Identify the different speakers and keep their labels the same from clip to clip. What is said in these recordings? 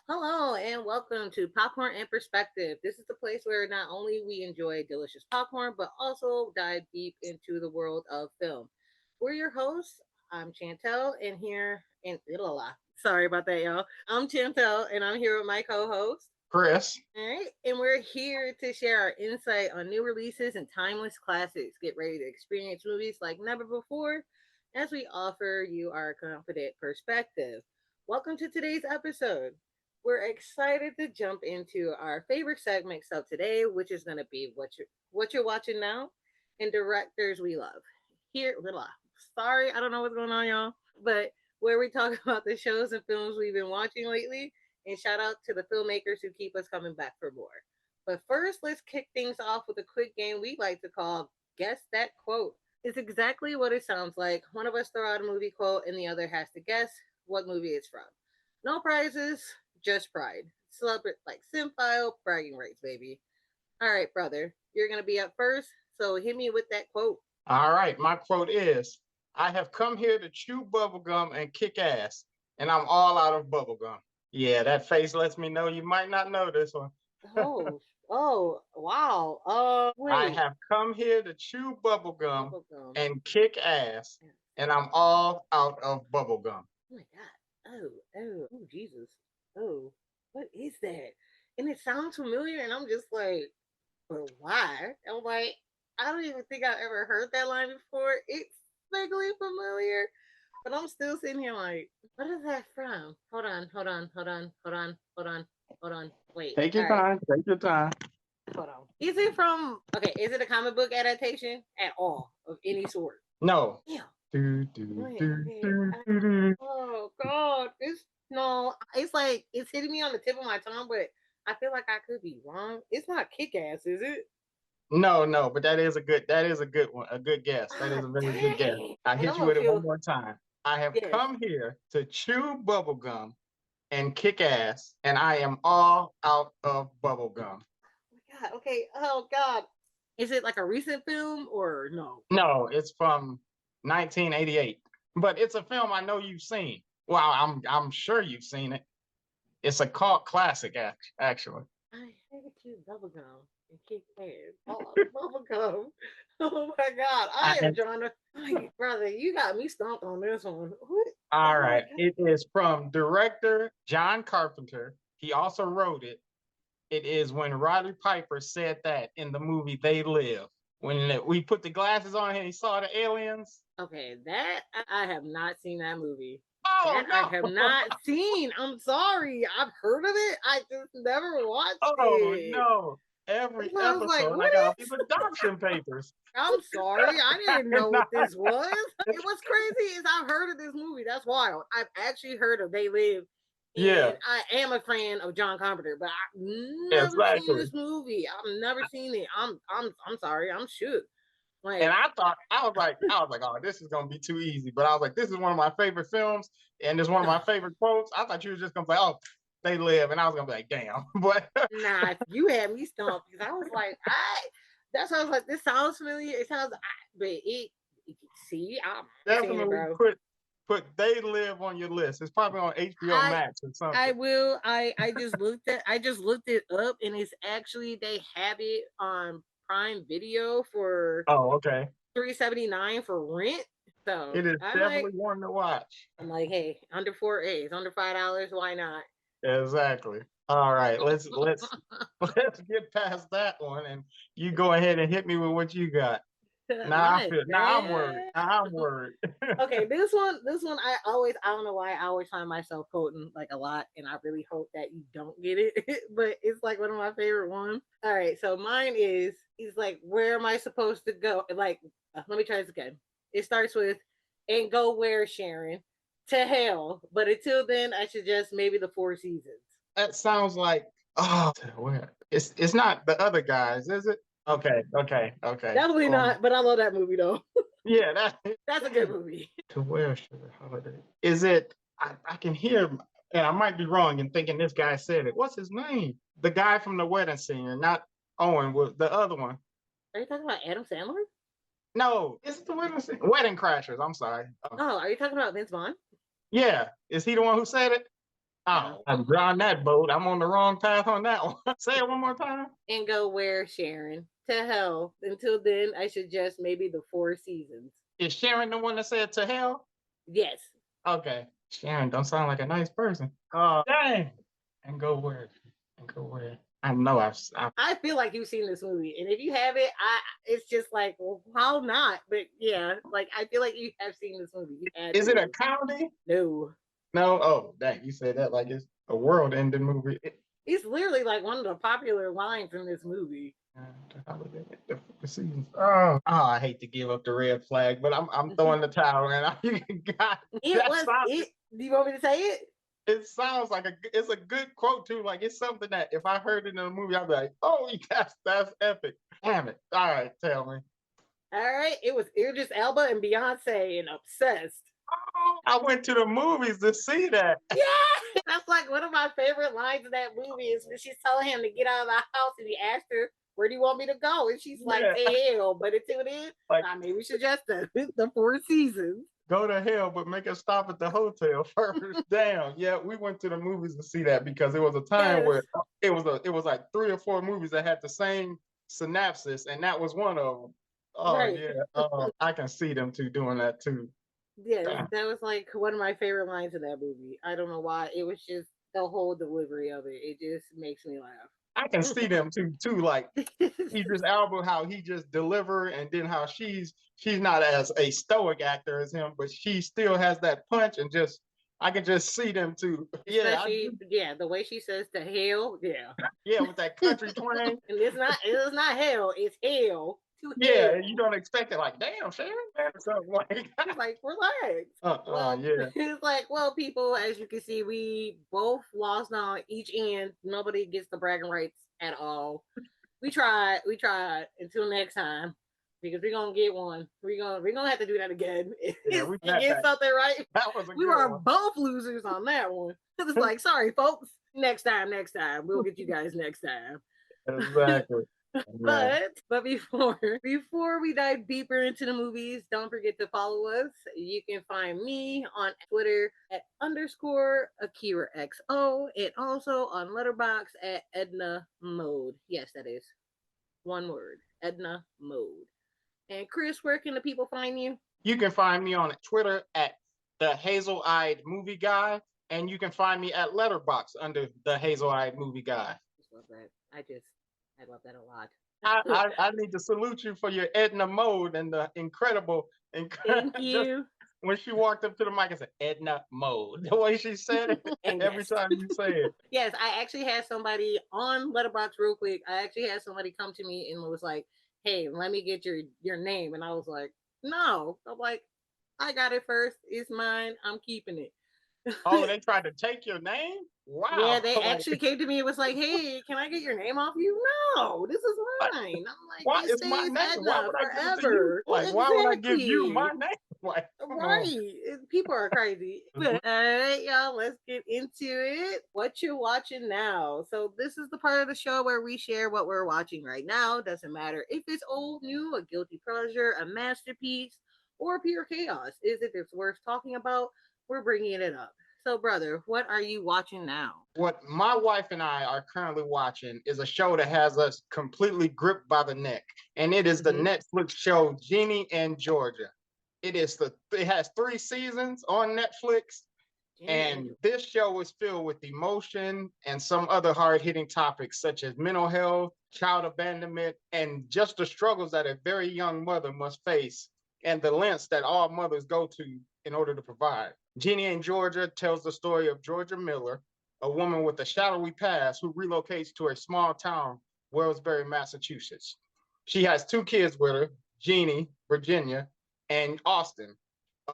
Speaker 1: Hello and welcome to Popcorn and Perspective. This is the place where not only we enjoy delicious popcorn, but also dive deep into the world of film. We're your hosts. I'm Chantel, and here in sorry about that, y'all. I'm Chantel, and I'm here with my co-host.
Speaker 2: Chris.
Speaker 1: All right, and we're here to share our insight on new releases and timeless classics. Get ready to experience movies like never before as we offer you our confident perspective. Welcome to today's episode. We're excited to jump into our favorite segments of today, which is going to be what you're watching now and directors we love. Here, sorry, I don't know what's going on, y'all, but where we talk about the shows and films we've been watching lately and shout out to the filmmakers who keep us coming back for more. But first, let's kick things off with a quick game we like to call Guess That Quote. It's exactly what it sounds like. One of us throw out a movie quote and the other has to guess what movie it's from. No prizes, just pride. Celebrate like Simfile bragging rights, baby. All right, brother, you're gonna be up first, so hit me with that quote.
Speaker 2: All right, my quote is I have come here to chew bubblegum and kick ass, and I'm all out of bubblegum. Yeah, that face lets me know you might not know this one.
Speaker 1: Oh, oh, wow.
Speaker 2: I
Speaker 1: Wait.
Speaker 2: have come here to chew bubblegum
Speaker 1: Bubblegum.
Speaker 2: and kick ass, and I'm all out of bubblegum.
Speaker 1: Oh my god. Oh, Jesus. Oh, what is that? And it sounds familiar, and I'm just like, but why? I'm like, I don't even think I've ever heard that line before. It's vaguely familiar, but I'm still sitting here like, what is that from? Hold on. Wait,
Speaker 2: Take
Speaker 1: all
Speaker 2: your
Speaker 1: right,
Speaker 2: time. Take your time.
Speaker 1: hold on. Is it from, okay, is it a comic book adaptation at all of any sort?
Speaker 2: No.
Speaker 1: Yeah.
Speaker 2: Do, do,
Speaker 1: Wait,
Speaker 2: do,
Speaker 1: okay.
Speaker 2: do, do, do.
Speaker 1: Oh, God. No, it's like, it's hitting me on the tip of my tongue, but I feel like I could be wrong. It's not Kick Ass, is it?
Speaker 2: No, but that is a good one, a good guess. That is
Speaker 1: Ah,
Speaker 2: a very good guess.
Speaker 1: dang.
Speaker 2: I
Speaker 1: And
Speaker 2: hit
Speaker 1: I'm
Speaker 2: you
Speaker 1: gonna
Speaker 2: with it one
Speaker 1: feel
Speaker 2: more time. I have
Speaker 1: yes.
Speaker 2: come here to chew bubblegum and kick ass, and I am all out of bubblegum.
Speaker 1: Oh my God. Okay. Oh God. Is it like a recent film or no?
Speaker 2: No, it's from 1988, but it's a film I know you've seen. Well, I'm sure you've seen it. It's a cult classic, actually.
Speaker 1: I hate you, bubblegum and kick ass. Oh, bubblegum. Oh my God. I am
Speaker 2: And
Speaker 1: trying to. Ay, brother, you got me stumped on this one. What?
Speaker 2: all
Speaker 1: Oh
Speaker 2: right,
Speaker 1: God.
Speaker 2: it is from director John Carpenter. He also wrote it. It is when Roddy Piper said that in the movie They Live. When we put the glasses on and he saw the aliens.
Speaker 1: Okay, that I have not seen that movie.
Speaker 2: Oh
Speaker 1: That I have
Speaker 2: no!
Speaker 1: not seen. I'm sorry. I've heard of it. I just never watched
Speaker 2: Oh
Speaker 1: it.
Speaker 2: no!
Speaker 1: So
Speaker 2: Every
Speaker 1: I was like,
Speaker 2: episode, I
Speaker 1: what
Speaker 2: got all these
Speaker 1: is?
Speaker 2: adoption papers.
Speaker 1: I'm sorry. I didn't know
Speaker 2: Not-
Speaker 1: what this was. What's crazy is I've heard of this movie. That's wild. I've actually heard of They Live,
Speaker 2: yeah,
Speaker 1: and I am a fan of John Carpenter, but I've never seen
Speaker 2: exactly.
Speaker 1: this movie. I've never seen it. I'm sorry. I'm shook.
Speaker 2: And
Speaker 1: Like,
Speaker 2: I was like, oh, this is gonna be too easy. But I was like, this is one of my favorite films, and it's one of my favorite quotes. I thought you were just gonna say, oh, they live, and I was gonna be like, damn. But
Speaker 1: nah, you had me stumped because I was like, that's why I was like, this sounds familiar. It sounds, but see, I'm seeing it,
Speaker 2: definitely
Speaker 1: bro.
Speaker 2: put they live on your list. It's probably on HBO
Speaker 1: I
Speaker 2: Max or
Speaker 1: I
Speaker 2: something.
Speaker 1: will. I just looked it up and it's actually they have it on Prime Video for
Speaker 2: Oh, okay.
Speaker 1: $3.79 for rent. So
Speaker 2: It is
Speaker 1: I'm like
Speaker 2: definitely one to watch.
Speaker 1: I'm like, hey, under $4, under $5, why not?
Speaker 2: Exactly. All right, let's let's get past that one, and you go ahead and hit me with what you got. Now I
Speaker 1: My
Speaker 2: feel. Now I'm worried.
Speaker 1: dad.
Speaker 2: Now I'm worried.
Speaker 1: Okay, this one, I don't know why I always find myself quoting like a lot, and I really hope that you don't get it, but it's like one of my favorite ones. All right, so mine he's like, where am I supposed to go? Like, let me try this again. It starts with, and go where, Sharon? To hell. But until then, I suggest maybe the Four Seasons.
Speaker 2: That sounds like where it's not the other guys, is it? Okay.
Speaker 1: Definitely not, but I love that movie though.
Speaker 2: Yeah, that
Speaker 1: That's a good movie.
Speaker 2: to where Sugar Holiday is it? I can hear, and I might be wrong in thinking this guy said it. What's his name? The guy from the wedding singer, not Owen, was the other one.
Speaker 1: Are you talking about Adam Sandler?
Speaker 2: No, is it the wedding singer? Wedding Crashers. I'm sorry.
Speaker 1: Oh, are you talking about Vince Vaughn?
Speaker 2: Yeah, is he the one who said it? Oh, I'm on that boat. I'm on the wrong path on that one. Say it one more time.
Speaker 1: And go where, Sharon? To hell. Until then, I suggest maybe the Four Seasons.
Speaker 2: Is Sharon the one that said to hell?
Speaker 1: Yes.
Speaker 2: Okay. Sharon don't sound like a nice person. Dang. And go where? And go where? I know
Speaker 1: I feel like you've seen this movie, and if you haven't, it's just like, well, how not? But yeah, like I feel like you have seen this movie. You had
Speaker 2: Is
Speaker 1: to.
Speaker 2: it a comedy?
Speaker 1: No.
Speaker 2: No. Oh, dang. You said that like it's a world-ending movie.
Speaker 1: It's literally like one of the popular lines in this movie.
Speaker 2: The seasons. I hate to give up the red flag, but I'm throwing the towel in. You got
Speaker 1: It was it. Do you want me to say it?
Speaker 2: It sounds like it's a good quote too. Like it's something that if I heard it in a movie, I'd be like, oh, that's epic. Damn it. All right, tell me.
Speaker 1: All right, it was Idris Elba and Beyonce and Obsessed.
Speaker 2: Oh, I went to the movies to see that.
Speaker 1: Yeah, that's like one of my favorite lines in that movie is when she's telling him to get out of the house and he asked her, "Where do you want me to go?" And she's like, "To hell." But until then, like, maybe we should just the Four Seasons.
Speaker 2: Go to hell, but make us stop at the hotel first. Damn, yeah, we went to the movies to see that because it was a time where it was like 3 or 4 movies that had the same synopsis, and that was one of them. Oh right. Yeah, I can see them two doing that too.
Speaker 1: Yes, that was like one of my favorite lines in that movie. I don't know why. It was just the whole delivery of it. It just makes me laugh.
Speaker 2: I can see them too. Like Idris Elba, how he just deliver, and then how she's not as a stoic actor as him, but she still has that punch, and just I can just see them too.
Speaker 1: Especially, the way she says to hell,
Speaker 2: yeah, with that country twang. And
Speaker 1: it's not hell, it's hell.
Speaker 2: Yeah, and you don't expect it. Like, damn, Sharon, something like that.
Speaker 1: It's like, relax.
Speaker 2: Yeah.
Speaker 1: It's like, well, people, as you can see, we both lost on each end. Nobody gets the bragging rights at all. We tried. Until next time, because we're gonna get one. We're gonna have to do that again.
Speaker 2: Yeah, we
Speaker 1: get something right.
Speaker 2: That was
Speaker 1: we were both losers on that one. It was like, sorry, folks. Next time, we'll get you guys next time.
Speaker 2: Exactly.
Speaker 1: But before we dive deeper into the movies, don't forget to follow us. You can find me on Twitter at _AkiraXO and also on Letterboxd at Edna Mode. Yes, that is one word, Edna Mode. And Chris, where can the people find you?
Speaker 2: You can find me on Twitter at the Hazel-Eyed Movie Guy, and you can find me at Letterboxd under the Hazel-Eyed Movie Guy.
Speaker 1: I love that. I love that a lot.
Speaker 2: I need to salute you for your Edna Mode and the incredible.
Speaker 1: Thank you.
Speaker 2: When she walked up to the mic and said Edna Mode, the way she said it, and every time you say it.
Speaker 1: Yes, I actually had somebody on Letterboxd real quick. I actually had somebody come to me and was like, "Hey, let me get your name," and I was like, "No," I'm like, "I got it first. It's mine. I'm keeping it."
Speaker 2: Oh, they tried to take your name? Wow.
Speaker 1: Yeah, they actually came to me and was like, "Hey, can I get your name off you?" No, this is mine. I'm like,
Speaker 2: why is my name? Why would I give it to you? Like, why would I give you my name? Like,
Speaker 1: right. People are crazy. But all right, y'all, let's get into it. What you're watching now. So this is the part of the show where we share what we're watching right now. Doesn't matter if it's old, new, a guilty pleasure, a masterpiece, or pure chaos. Is it it's worth talking about? We're bringing it up. So, brother, what are you watching now?
Speaker 2: What my wife and I are currently watching is a show that has us completely gripped by the neck, and it is the Netflix show Ginny and Georgia. It has 3 seasons on Netflix, and this show is filled with emotion and some other hard-hitting topics such as mental health, child abandonment, and just the struggles that a very young mother must face, and the lengths that all mothers go to in order to provide. Ginny and Georgia tells the story of Georgia Miller, a woman with a shadowy past who relocates to a small town, Wellsbury, Massachusetts. She has 2 kids with her, Jeannie, Virginia, and Austin,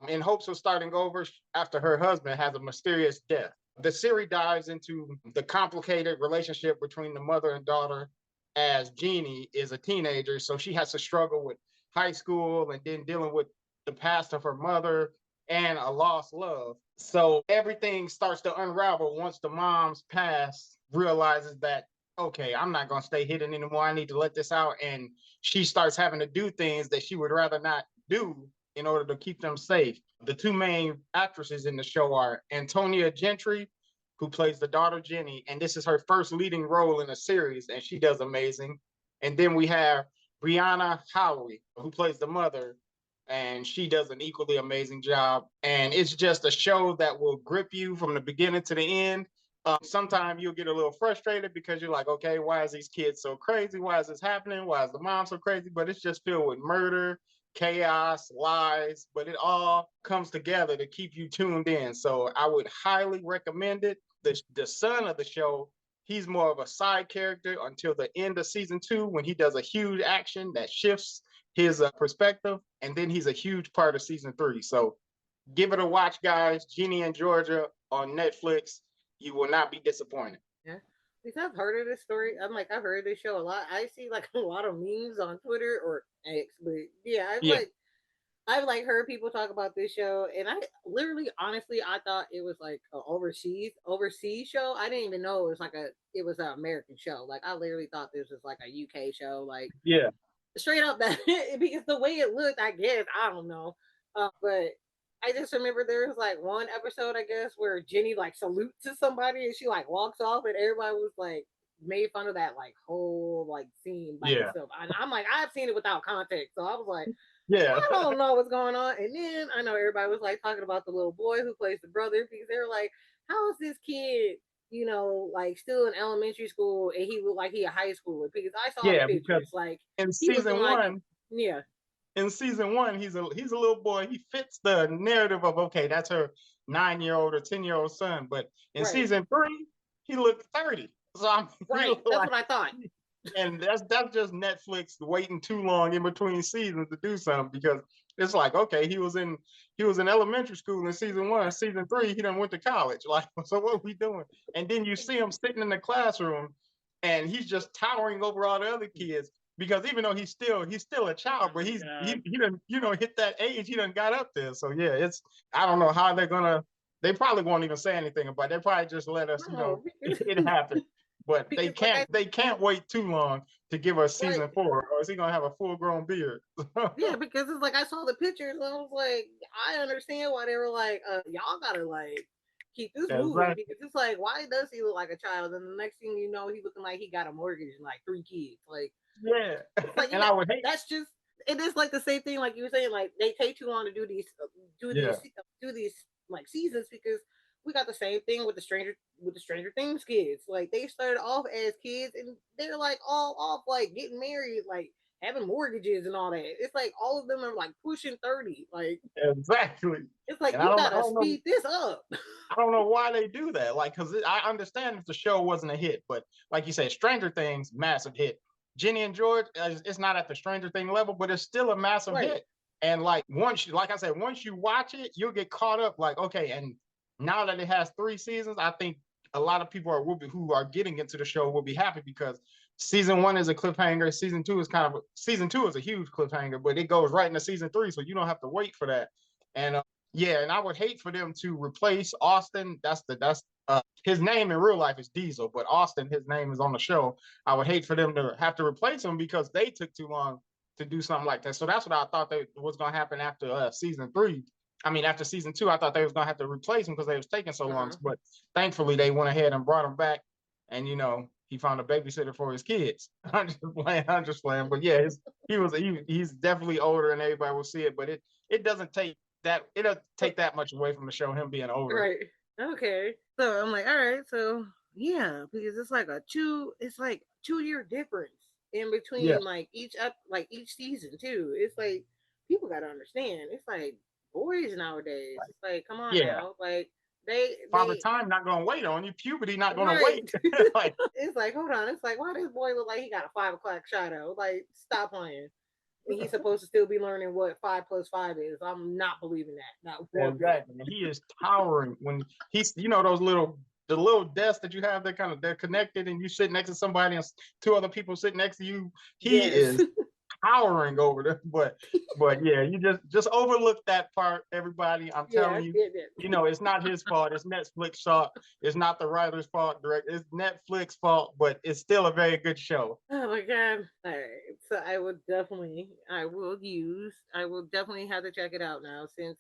Speaker 2: in hopes of starting over after her husband has a mysterious death. The series dives into the complicated relationship between the mother and daughter as Jeannie is a teenager, so she has to struggle with high school and then dealing with the past of her mother and a lost love. So everything starts to unravel once the mom's past realizes that, okay, I'm not going to stay hidden anymore. I need to let this out. And she starts having to do things that she would rather not do in order to keep them safe. The 2 main actresses in the show are Antonia Gentry, who plays the daughter Jenny, and this is her first leading role in a series, and she does amazing. And then we have Brianna Howie, who plays the mother, and she does an equally amazing job. And it's just a show that will grip you from the beginning to the end. Sometimes you'll get a little frustrated because you're like, okay, why is these kids so crazy? Why is this happening? Why is the mom so crazy? But it's just filled with murder, chaos, lies, but it all comes together to keep you tuned in. So I would highly recommend it. The son of the show, he's more of a side character until the end of season 2 when he does a huge action that shifts his perspective, and then he's a huge part of season 3. So give it a watch, guys. Ginny and Georgia on Netflix. You will not be disappointed.
Speaker 1: Yeah. Because I've heard of this story. I'm like, I've heard this show a lot. I see like a lot of memes on Twitter or X, but yeah,
Speaker 2: Yeah,
Speaker 1: I've like heard people talk about this show, and I literally, honestly, I thought it was like an overseas show. I didn't even know it was an American show. Like I literally thought this was like a UK show. Like
Speaker 2: yeah,
Speaker 1: straight up that because the way it looked, I guess I don't know, but I just remember there was like one episode, I guess, where Jenny like salutes to somebody and she like walks off, and everybody was like made fun of that like whole like scene by
Speaker 2: yeah,
Speaker 1: itself. And I'm like, I've seen it without context, so I was like,
Speaker 2: yeah,
Speaker 1: I don't know what's going on. And then I know everybody was like talking about the little boy who plays the brother because they were like, how is this kid, like still in elementary school and he looked like he a high schooler? Because I saw the
Speaker 2: yeah. Because
Speaker 1: pictures, like
Speaker 2: in
Speaker 1: he looking
Speaker 2: season
Speaker 1: like,
Speaker 2: one,
Speaker 1: yeah,
Speaker 2: he's a little boy. He fits the narrative of okay, that's her 9-year-old or 10-year-old son. But in
Speaker 1: right,
Speaker 2: season 3, he looked 30. So I'm he
Speaker 1: right.
Speaker 2: looked
Speaker 1: That's
Speaker 2: like,
Speaker 1: what I thought.
Speaker 2: and that's just Netflix waiting too long in between seasons to do something because it's like okay, he was in elementary school in season 1. Season 3, he done went to college. Like, so what are we doing? And then you see him sitting in the classroom, and he's just towering over all the other kids because even though he's still a child, but he done hit that age, he done got up there. So yeah, it's I don't know how they're gonna. They probably won't even say anything about it. They probably just let us,
Speaker 1: No, because
Speaker 2: it happen. But they
Speaker 1: because like I
Speaker 2: can't they can't wait too long to give us
Speaker 1: right.
Speaker 2: season 4, or is he gonna have a full grown beard?
Speaker 1: Yeah, because it's like I saw the pictures and I was like, I understand why they were like, y'all gotta like keep this moving
Speaker 2: Exactly.
Speaker 1: because it's like, why does he look like a child? And the next thing you know, he looking like he got a mortgage and like 3 kids. Like
Speaker 2: Yeah.
Speaker 1: it's like
Speaker 2: And I would hate.
Speaker 1: that's just it is like the same thing like you were saying. Like they take too long to do
Speaker 2: Yeah.
Speaker 1: these do these like seasons because we got the same thing with the Stranger Things kids. Like they started off as kids and they're like all off like getting married, like having mortgages and all that. It's like all of them are like pushing 30. Like
Speaker 2: Exactly.
Speaker 1: it's like
Speaker 2: And
Speaker 1: you gotta speed this up.
Speaker 2: I don't know why they do that. Like, because I understand if the show wasn't a hit, but like you said, Stranger Things, massive hit. Jenny and George, it's not at the Stranger Thing level, but it's still a massive
Speaker 1: Right,
Speaker 2: hit. And like like I said, once you watch it, you'll get caught up. Like, okay, and now that it has 3 seasons, I think a lot of people who are getting into the show will be happy because season 1 is a cliffhanger. Season two is a huge cliffhanger, but it goes right into season 3, so you don't have to wait for that. And yeah, and I would hate for them to replace Austin. That's his name in real life is Diesel, but Austin, his name is on the show. I would hate for them to have to replace him because they took too long to do something like that. So that's what I thought was going to happen after season 3. I mean, after season 2, I thought they was going to have to replace him because they was taking so long.
Speaker 1: uh-huh.
Speaker 2: But thankfully, they went ahead and brought him back, and he found a babysitter for his kids. I'm just playing. I'm just playing. But yeah, he's definitely older, and everybody will see it. But it doesn't take that much away from the show, him being older.
Speaker 1: Right. Okay. So I'm like, all right, so yeah, because it's like 2 year difference in
Speaker 2: Yeah,
Speaker 1: between like each season too. It's like people gotta understand. It's like boys nowadays. It's like, come on
Speaker 2: yeah.
Speaker 1: now. Like they
Speaker 2: Father Time not gonna wait on you. Puberty not gonna
Speaker 1: right.
Speaker 2: wait. Like,
Speaker 1: It's like, hold on, it's like why does boy look like he got a 5 o'clock shadow? Like, stop playing. And he's supposed to still be learning what 5 plus 5 is. I'm not believing that. Not one bit.
Speaker 2: exactly. And he is towering when he's those the little desks that you have that they're connected, and you sit next to somebody and 2 other people sit next to you. He
Speaker 1: Yes.
Speaker 2: is towering over them. But yeah, you just overlook that part, everybody. I'm
Speaker 1: Yeah,
Speaker 2: telling
Speaker 1: I
Speaker 2: you,
Speaker 1: did that.
Speaker 2: it's not his fault. It's Netflix fault. It's not the writer's fault. Direct. It's Netflix fault, but it's still a very good show.
Speaker 1: Oh my god. All right. So I will definitely have to check it out now since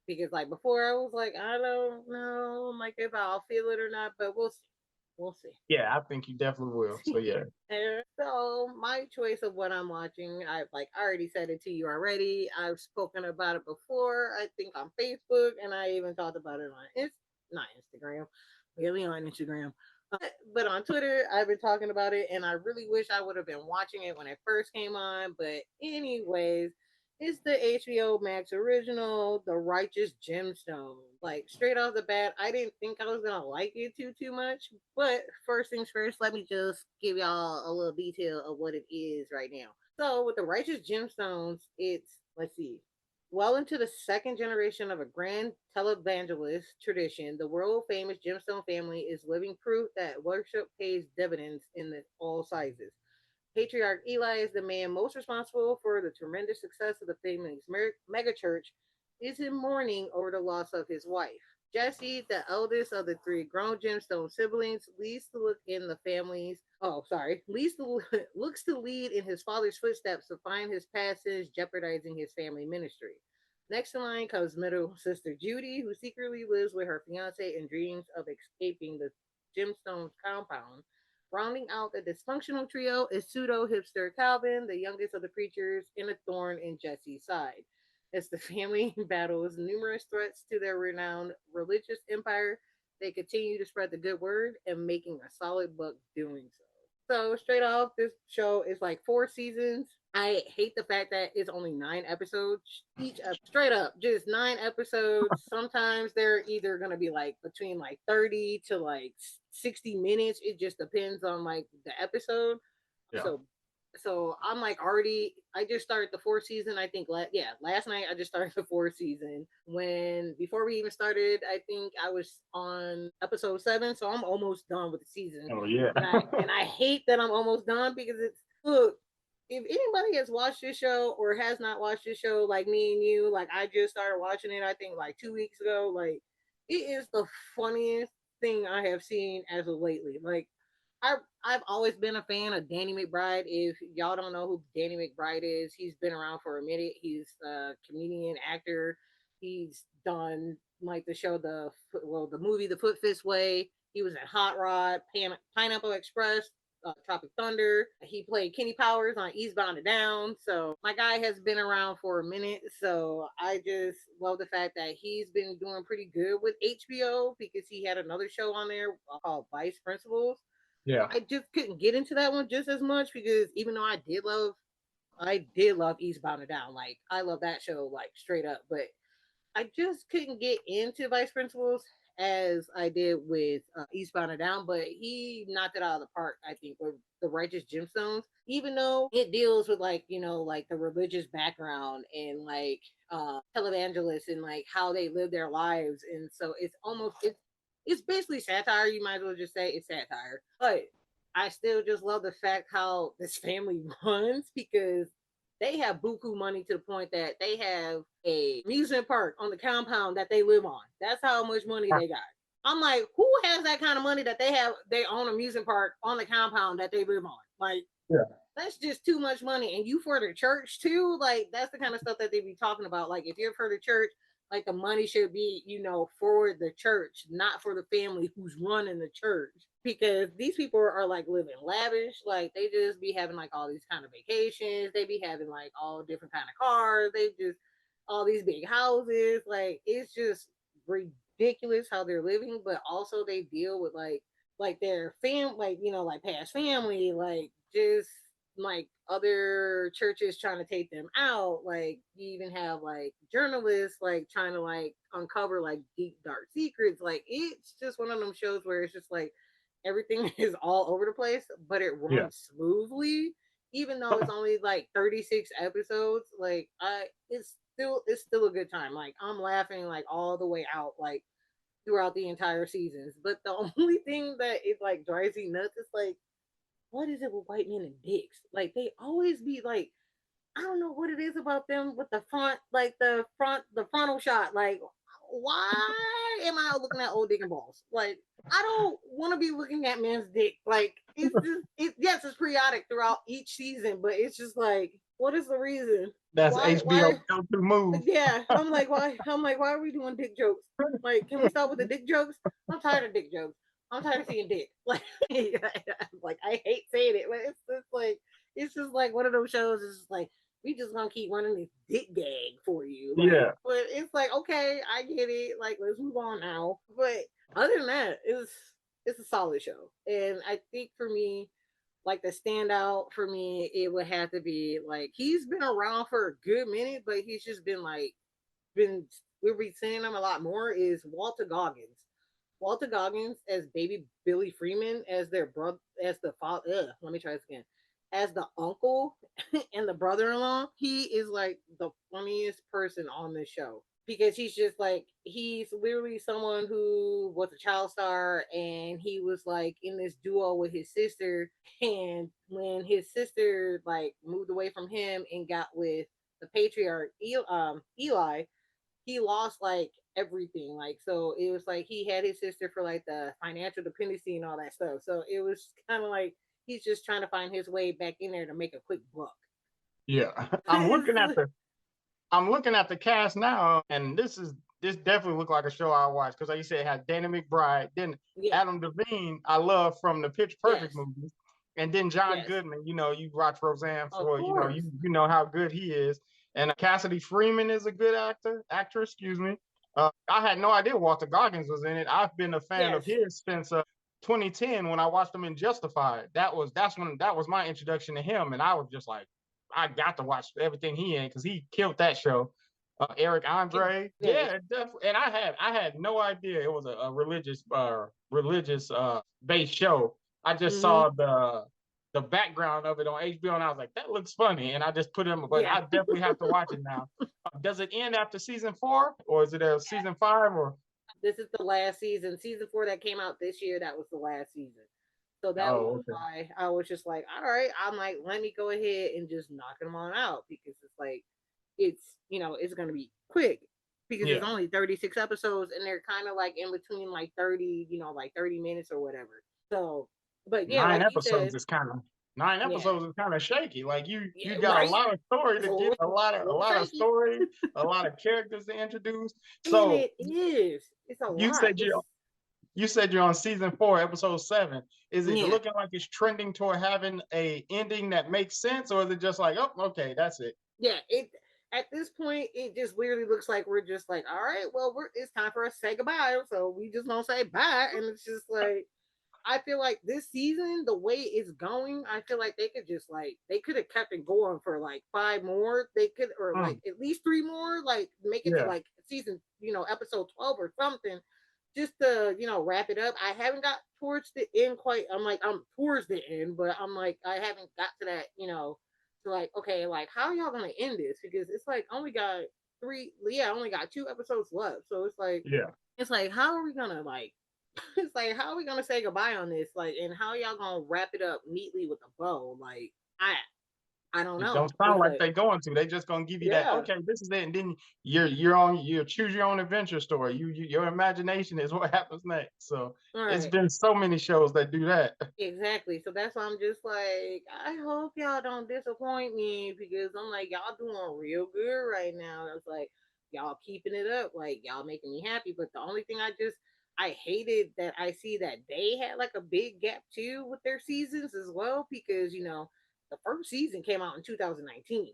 Speaker 1: because like before I was like, I don't know, like if I'll feel it or not, but we'll see. We'll see.
Speaker 2: Yeah, I think you definitely will. So yeah.
Speaker 1: And so my choice of what I'm watching, I've like already said it to you already. I've spoken about it before, I think on Facebook, and I even talked about it on not Instagram, really on Instagram. But on Twitter, I've been talking about it, and I really wish I would have been watching it when it first came on. But anyways, it's the HBO Max original, The Righteous Gemstone. Like straight off the bat, I didn't think I was gonna like it too much. But first things first, let me just give y'all a little detail of what it is right now. So with The Righteous Gemstones, it's let's see. Well into the second generation of a grand televangelist tradition, the world famous gemstone family is living proof that worship pays dividends in all sizes. Patriarch Eli is the man most responsible for the tremendous success of the family's megachurch, is in mourning over the loss of his wife. Jesse, the eldest of the three grown gemstone siblings, leads to look in the family's leads to, looks to lead in his father's footsteps to find his past sins jeopardizing his family ministry. Next in line comes middle sister Judy, who secretly lives with her fiance and dreams of escaping the gemstones compound. Rounding out the dysfunctional trio is pseudo hipster Calvin, the youngest of the preachers, and a thorn in Jesse's side. As the family battles numerous threats to their renowned religious empire, they continue to spread the good word and making a solid buck doing so. So, straight off, this show is like 4 seasons. I hate the fact that it's only 9 episodes each. Straight up, just 9 episodes. Sometimes they're either gonna be like between like 30 to like 60 minutes. It just depends on like the episode.
Speaker 2: Yeah.
Speaker 1: So, I'm like already. I just started the fourth season. I think last night I just started the fourth season. When before we even started, I think I was on episode 7. So I'm almost done with the season.
Speaker 2: Oh yeah.
Speaker 1: And I hate that I'm almost done because it's look, if anybody has watched this show or has not watched this show like me and you, like I just started watching it, I think like 2 weeks ago. Like it is the funniest thing I have seen as of lately. Like I've always been a fan of Danny McBride. If y'all don't know who Danny McBride is, he's been around for a minute. He's a comedian, actor. He's done like the show the movie The Foot Fist Way. He was in Hot Rod, Pineapple Express, Tropic Thunder. He played Kenny Powers on Eastbound and Down. So my guy has been around for a minute. So I just love the fact that he's been doing pretty good with HBO because he had another show on there called Vice Principals.
Speaker 2: Yeah.
Speaker 1: I just couldn't get into that one just as much because even though I did love Eastbound and Down. Like I love that show like straight up, but I just couldn't get into Vice Principals as I did with Eastbound and Down, but he knocked it out of the park, I think, with The Righteous Gemstones. Even though it deals with like, like the religious background and like televangelists and like how they live their lives. And so it's basically satire. You might as well just say it's satire. But I still just love the fact how this family runs because they have buku money to the point that they have a amusement park on the compound that they live on. That's how much money they got. I'm like, who has that kind of money that they have their own amusement park on the compound that they live on? Like,
Speaker 2: Yeah.
Speaker 1: that's just too much money. And you for the church too? Like, that's the kind of stuff that they be talking about. Like, if you're for the church, like the money should be, for the church, not for the family who's running the church. Because these people are like living lavish, like they just be having like all these kind of vacations, they be having like all different kind of cars, they just all these big houses, like it's just ridiculous how they're living, but also they deal with like their like like past family, like just like other churches trying to take them out. Like you even have like journalists like trying to like uncover like deep dark secrets. Like it's just one of them shows where it's just like everything is all over the place, but it
Speaker 2: Yeah.
Speaker 1: runs smoothly. Even though it's only like 36 episodes, like it's still a good time. Like I'm laughing like all the way out, like throughout the entire seasons. But the only thing that it like drives me nuts is like, what is it with white men and dicks? Like they always be like, I don't know what it is about them with the front, like the frontal shot. Like, why am I looking at old dick and balls? Like, I don't want to be looking at men's dick. Like, it's just, yes, it's periodic throughout each season, but it's just like, What is the reason?
Speaker 2: That's
Speaker 1: Why?
Speaker 2: HBO
Speaker 1: Why?
Speaker 2: go-to move.
Speaker 1: Yeah, I'm like, why? I'm like, why are we doing dick jokes? Like, can we stop with the dick jokes? I'm tired of dick jokes. I'm tired of seeing dick. Like, like I hate saying it, but it's just like one of those shows. It's just like we just gonna keep running this dick gag for you. Like,
Speaker 2: Yeah.
Speaker 1: but it's like okay, I get it. Like, let's move on now. But other than that, it's a solid show, and I think for me, like the standout for me, it would have to be like he's been around for a good minute, but he's just been like been we'll be seeing him a lot more is Walter Goggins. Walter Goggins as baby Billy Freeman as their brother as the father. Let me try this again. As the uncle and the brother-in-law, he is like the funniest person on this show because he's just like he's literally someone who was a child star and he was like in this duo with his sister, and when his sister like moved away from him and got with the patriarch Eli, he lost like everything. Like so it was like he had his sister for like the financial dependency and all that stuff. So it was kind of like he's just trying to find his way back in there to make a quick buck.
Speaker 2: Yeah. I'm looking at the cast now, and this definitely looked like a show I watched because, like you said, it had Danny McBride, then
Speaker 1: Yeah.
Speaker 2: Adam Devine. I love from the Pitch Perfect
Speaker 1: Yes.
Speaker 2: movies, and then John
Speaker 1: Yes.
Speaker 2: Goodman. You know, you watch Roseanne
Speaker 1: Of
Speaker 2: for
Speaker 1: course.
Speaker 2: you know how good he is, and Cassidy Freeman is a good actress. Excuse me. I had no idea Walter Goggins was in it. I've been a fan of
Speaker 1: Yes.
Speaker 2: his since 2010 when I watched him in Justified. That was my introduction to him, and I was just like, I got to watch everything he in because he killed that show. Eric Andre,
Speaker 1: Yes.
Speaker 2: yeah, definitely. And I had no idea it was a religious based show. I just
Speaker 1: Mm-hmm.
Speaker 2: saw the background of it on HBO, and I was like, that looks funny, and I just put him. But
Speaker 1: Yeah.
Speaker 2: I definitely have to watch it now. Does it end after season 4, or is it a season 5? Or
Speaker 1: This is the last season. Season 4 that came out this year, that was the last season. So that was
Speaker 2: oh, okay,
Speaker 1: why I was just like, all right, I'm like, let me go ahead and just knock them on out because it's like, it's going to be quick because it's
Speaker 2: yeah,
Speaker 1: only 36 episodes and they're kind of like in between like 30, like 30 minutes or whatever. So, but yeah,
Speaker 2: nine
Speaker 1: like you said,
Speaker 2: episodes is kind of nine
Speaker 1: yeah,
Speaker 2: episodes is kind of shaky. Like
Speaker 1: yeah,
Speaker 2: you got a
Speaker 1: right?
Speaker 2: lot of story
Speaker 1: It's
Speaker 2: to
Speaker 1: a
Speaker 2: get, a
Speaker 1: little
Speaker 2: lot of
Speaker 1: shaky.
Speaker 2: story, a lot of characters to introduce.
Speaker 1: And
Speaker 2: So
Speaker 1: it is. It's a
Speaker 2: you
Speaker 1: lot.
Speaker 2: said
Speaker 1: It's,
Speaker 2: you said you're on season 4, episode 7. Is it
Speaker 1: yeah.
Speaker 2: looking like it's trending toward having a ending that makes sense, or is it just like, oh, okay, that's it?
Speaker 1: Yeah, it at this point it just literally looks like we're just like, all right, well, it's time for us to say goodbye. So we just gonna say bye, and it's just like I feel like this season, the way it's going, I feel like they could just like they could have kept it going for like 5 more. They could or like
Speaker 2: Mm,
Speaker 1: at least 3 more, like make it to
Speaker 2: yeah.
Speaker 1: like season, episode 12 or something, just to wrap it up. I haven't got towards the end quite. I'm towards the end, but I'm like I haven't got to that, to like okay, like how are y'all gonna end this? Because it's like only got three, yeah, I only got 2 episodes left. So
Speaker 2: Yeah.
Speaker 1: it's like how are we gonna like it's like how are we gonna say goodbye on this? Like and how y'all gonna wrap it up neatly with a bow? Like I don't
Speaker 2: It
Speaker 1: know.
Speaker 2: don't sound
Speaker 1: It's
Speaker 2: like
Speaker 1: like
Speaker 2: they going to. They just gonna give you that.
Speaker 1: yeah.
Speaker 2: Okay, this is it, and then you're on. You choose your own adventure story. Your imagination is what happens next. So
Speaker 1: All
Speaker 2: it's
Speaker 1: right.
Speaker 2: been so many shows that do that.
Speaker 1: Exactly. So that's why I'm just like, I hope y'all don't disappoint me because I'm like, y'all doing real good right now. It's like y'all keeping it up, like y'all making me happy. But the only thing I hated that I see that they had like a big gap too with their seasons as well because the first season came out in 2019,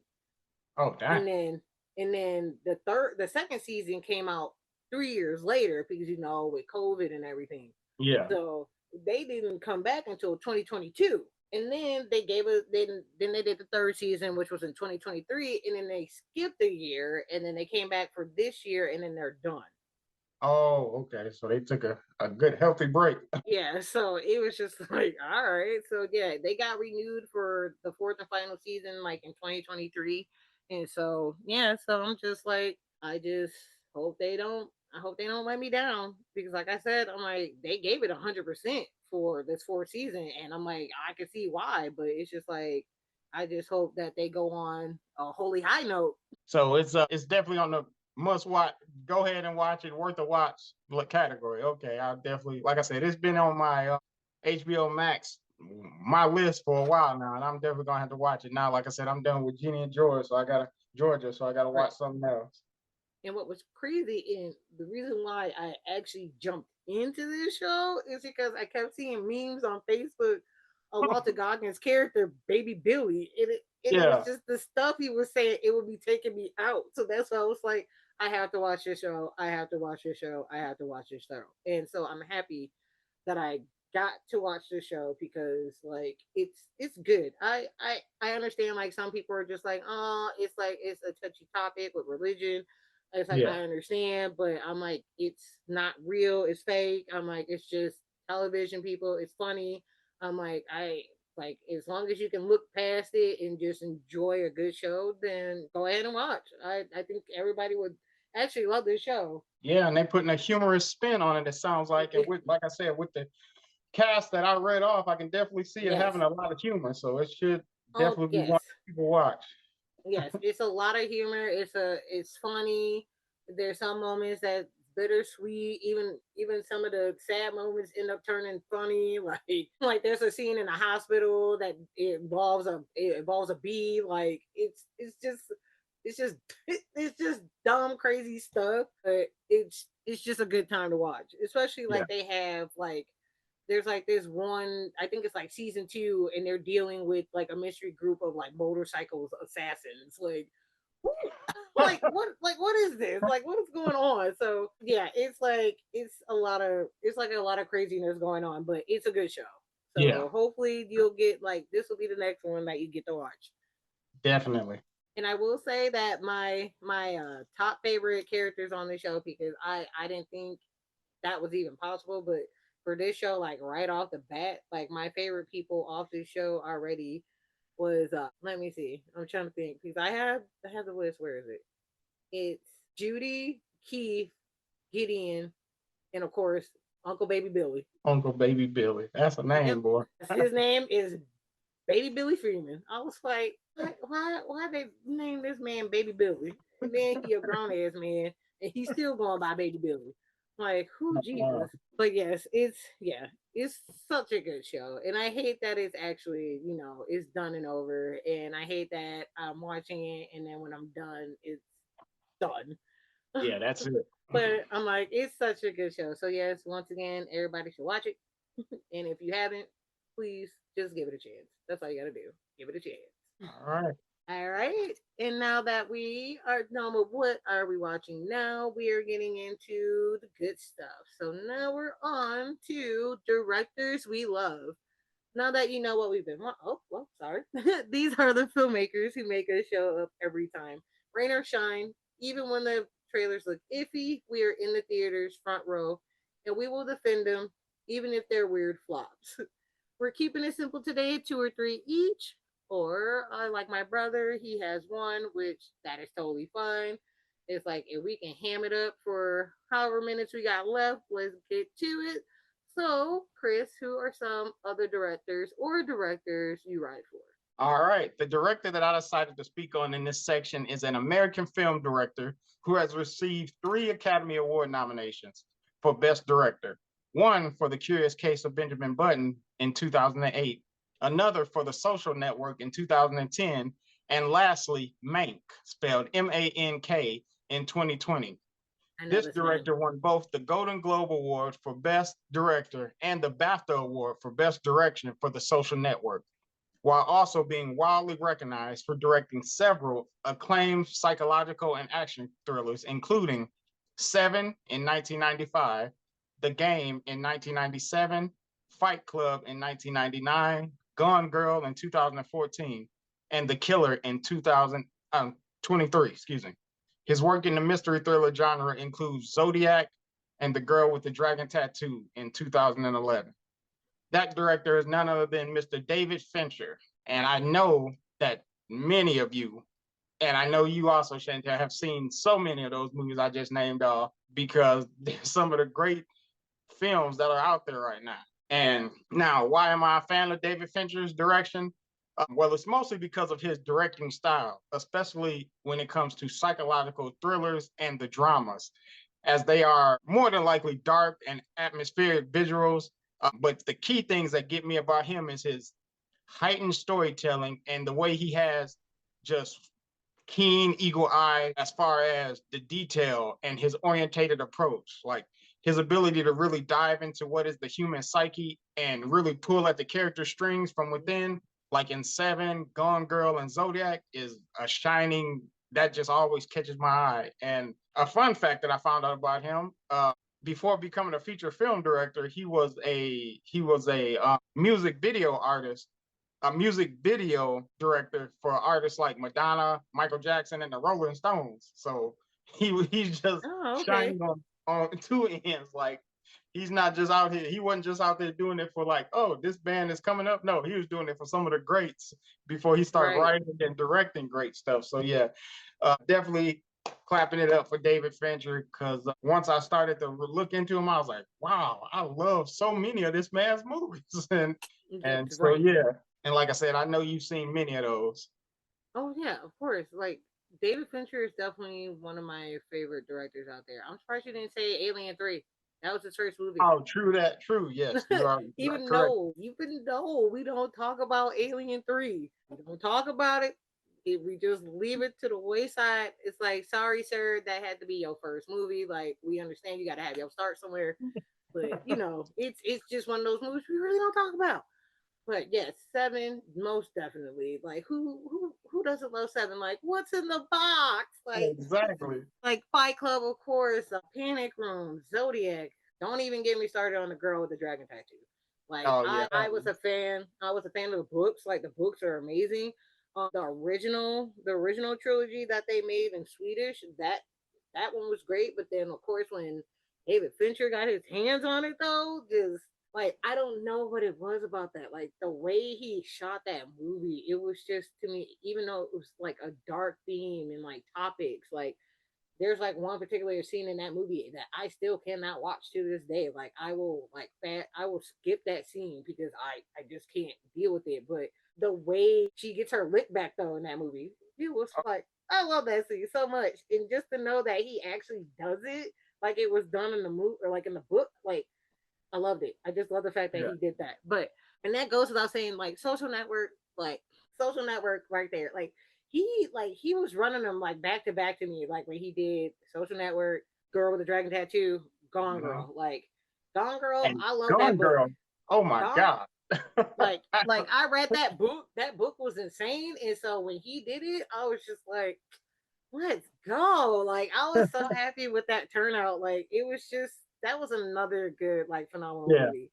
Speaker 2: Oh,
Speaker 1: and
Speaker 2: dang.
Speaker 1: then the second season came out 3 years later because with COVID and everything.
Speaker 2: Yeah.
Speaker 1: So they didn't come back until 2022. And then they gave us then they did the third season, which was in 2023, and then they skipped a year, and then they came back for this year, and then they're done.
Speaker 2: Oh, okay. So they took a good healthy break.
Speaker 1: Yeah, so it was just like, all right. So yeah, they got renewed for the fourth and final season like in 2023. And so yeah, so I'm just like, I just hope they don't I hope they don't let me down because like I said, I'm like they gave it 100% for this fourth season and I'm like I can see why, but it's just like I just hope that they go on a holy high note.
Speaker 2: So it's definitely on the must watch. Go ahead and watch it. Worth a watch category. Okay, I'll definitely, like I said, it's been on my HBO Max my list for a while now, and I'm definitely gonna have to watch it now. Like I said, I'm done with Jenny and George, so I gotta
Speaker 1: Right.
Speaker 2: watch something else.
Speaker 1: And what was crazy, and the reason why I actually jumped into this show is because I kept seeing memes on Facebook of Walter Goggins' character, Baby Billy, and it was
Speaker 2: Yeah,
Speaker 1: just the stuff he was saying. It would be taking me out. So that's why I was like, I have to watch this show. I have to watch this show. I have to watch this show. And so I'm happy that I got to watch the show because like it's good. I understand like some people are just like, oh, it's like it's a touchy topic with religion. It's like
Speaker 2: yeah,
Speaker 1: I understand, but I'm like it's not real. It's fake. I'm like it's just television. People. It's funny. I'm like I like as long as you can look past it and just enjoy a good show, then go ahead and watch. I think everybody would actually love this show.
Speaker 2: yeah. And they putting a humorous spin on it. It sounds like, and with like I said, with the cast that I read off, I can definitely see it
Speaker 1: Yes.
Speaker 2: having a lot of humor. So it should
Speaker 1: Oh
Speaker 2: definitely be one
Speaker 1: yes.
Speaker 2: people watch.
Speaker 1: Yes, it's a lot of humor. It's funny. There's some moments that bittersweet. Even some of the sad moments end up turning funny. Like there's a scene in a hospital that it involves a bee. Like it's just it's just dumb crazy stuff. But it's just a good time to watch. Especially
Speaker 2: Yeah,
Speaker 1: like they have like there's like this one I think it's like season two and they're dealing with like a mystery group of like motorcycles assassins like who, like what is this like what is going on so yeah it's like a lot of craziness going on but it's a good show
Speaker 2: yeah,
Speaker 1: so hopefully you'll get like this will be the next one that you get to watch
Speaker 2: definitely.
Speaker 1: and I will say that my top favorite characters on the show because I didn't think that was even possible. But for this show, like right off the bat, like my favorite people off this show already was let me see. I'm trying to think because I have the list. Where is it? It's Judy, Keith, Gideon, and of course Uncle Baby Billy.
Speaker 2: Uncle Baby Billy. That's a name,
Speaker 1: Yep.
Speaker 2: boy.
Speaker 1: His name is Baby Billy Freeman. I was like, why they name this man Baby Billy? And then he a grown ass man and he's still going by Baby Billy. Like, who Jesus? But yes, it's such a good show. And I hate that it's actually, it's done and over. And I hate that I'm watching it and then when I'm done, it's done.
Speaker 2: Yeah, that's it.
Speaker 1: But I'm like, it's such a good show. So yes, once again, everybody should watch it. And if you haven't, please just give it a chance. That's all you gotta do. Give it a chance.
Speaker 2: All right.
Speaker 1: All right. And now that we are done with what are we watching now, we are getting into the good stuff. So now we're on to directors we love. Now that you know what we've been oh well sorry. These are the filmmakers who make us show up every time. Rain or shine, even when the trailers look iffy, we are in the theaters front row and we will defend them even if they're weird flops. We're keeping it simple today, two or three each. Or like my brother, he has one, which that is totally fine. It's like if we can ham it up for however minutes we got left, let's get to it. So, Chris, who are some other directors or directors you write for?
Speaker 2: All right. The director that I decided to speak on in this section is an American film director who has received 3 Academy Award nominations for Best Director. One for The Curious Case of Benjamin Button in 2008, another for The Social Network in 2010, and lastly, Mank, spelled Mank, in 2020.
Speaker 1: I know
Speaker 2: This
Speaker 1: this man.
Speaker 2: director won both the Golden Globe Award for Best Director and the BAFTA Award for Best Direction for The Social Network, while also being widely recognized for directing several acclaimed psychological and action thrillers, including Seven in 1995, The Game in 1997, Fight Club in 1999, Gone Girl in 2014, and The Killer in 2023. Excuse me. His work in the mystery thriller genre includes Zodiac and The Girl with the Dragon Tattoo in 2011. That director is none other than Mr. David Fincher. And I know that many of you, and I know you also, Chantal, have seen so many of those movies I just named off because they're some of the great films that are out there right now. And now, why am I a fan of David Fincher's direction? Well, it's mostly because of his directing style, especially when it comes to psychological thrillers and the dramas, as they are more than likely dark and atmospheric visuals But the key things that get me about him is his heightened storytelling and the way he has just keen eagle eye as far as the detail and his orientated approach, like his ability to really dive into what is the human psyche and really pull at the character strings from within, like in Seven, Gone Girl, and Zodiac, is a shining that just always catches my eye. And a fun fact that I found out about him, before becoming a feature film director, he was a music video artist, a music video director for artists like Madonna, Michael Jackson, and the Rolling Stones. So he's just
Speaker 1: Oh, okay.
Speaker 2: shining on two ends. Like he's not just out here. He wasn't just out there doing it for like, oh, this band is coming up. No, he was doing it for some of the greats before he started
Speaker 1: Right.
Speaker 2: writing and directing great stuff. So yeah, definitely clapping it up for David Fincher, because once I started to look into him, I was like, wow, I love so many of this man's movies, and
Speaker 1: That's
Speaker 2: so
Speaker 1: right.
Speaker 2: yeah, and like I said, I know you've seen many of those.
Speaker 1: Oh yeah, of course. Like David Fincher is definitely one of my favorite directors out there. I'm surprised you didn't say Alien 3. That was his first movie.
Speaker 2: Oh, true that. True. Yes, you are correct.
Speaker 1: Even though we don't talk about Alien 3. We don't talk about it. We just leave it to the wayside. It's like, sorry, sir, that had to be your first movie. Like, we understand you got to have your start somewhere, but it's just one of those movies we really don't talk about. But yes, Seven, most definitely. Like, who doesn't love Seven? Like, what's in the box?
Speaker 2: Exactly.
Speaker 1: Like Fight Club, of course, Panic Room, Zodiac. Don't even get me started on the girl with the dragon tattoo. Like
Speaker 2: Oh yeah.
Speaker 1: I was a fan. I was a fan of the books. Like the books are amazing. The original trilogy that they made in Swedish, that one was great. But then, of course, when David Fincher got his hands on it, though, just like I don't know what it was about that. Like the way he shot that movie, it was just to me, even though it was like a dark theme and like topics, like there's like one particular scene in that movie that I still cannot watch to this day. Like I will skip that scene because I just can't deal with it. But the way she gets her lick back though in that movie, it was like I love that scene so much. And just to know that he actually does it like it was done in the movie or like in the book, like I loved it. I just love the fact that
Speaker 2: Yeah.
Speaker 1: he did that. But and that goes without saying, like like social network right there. Like he was running them like back to back to me, like when he did social network, Girl with the Dragon Tattoo, Gone
Speaker 2: Mhm.
Speaker 1: Girl. Like Gone Girl,
Speaker 2: And
Speaker 1: I love that
Speaker 2: Gone
Speaker 1: book.
Speaker 2: Girl. Oh my
Speaker 1: Gone
Speaker 2: God.
Speaker 1: like I read that book. That book was insane. And so when he did it, I was just like, let's go. Like I was so happy with that turnout. Like it was just that was another good, like phenomenal
Speaker 2: Yeah.
Speaker 1: movie.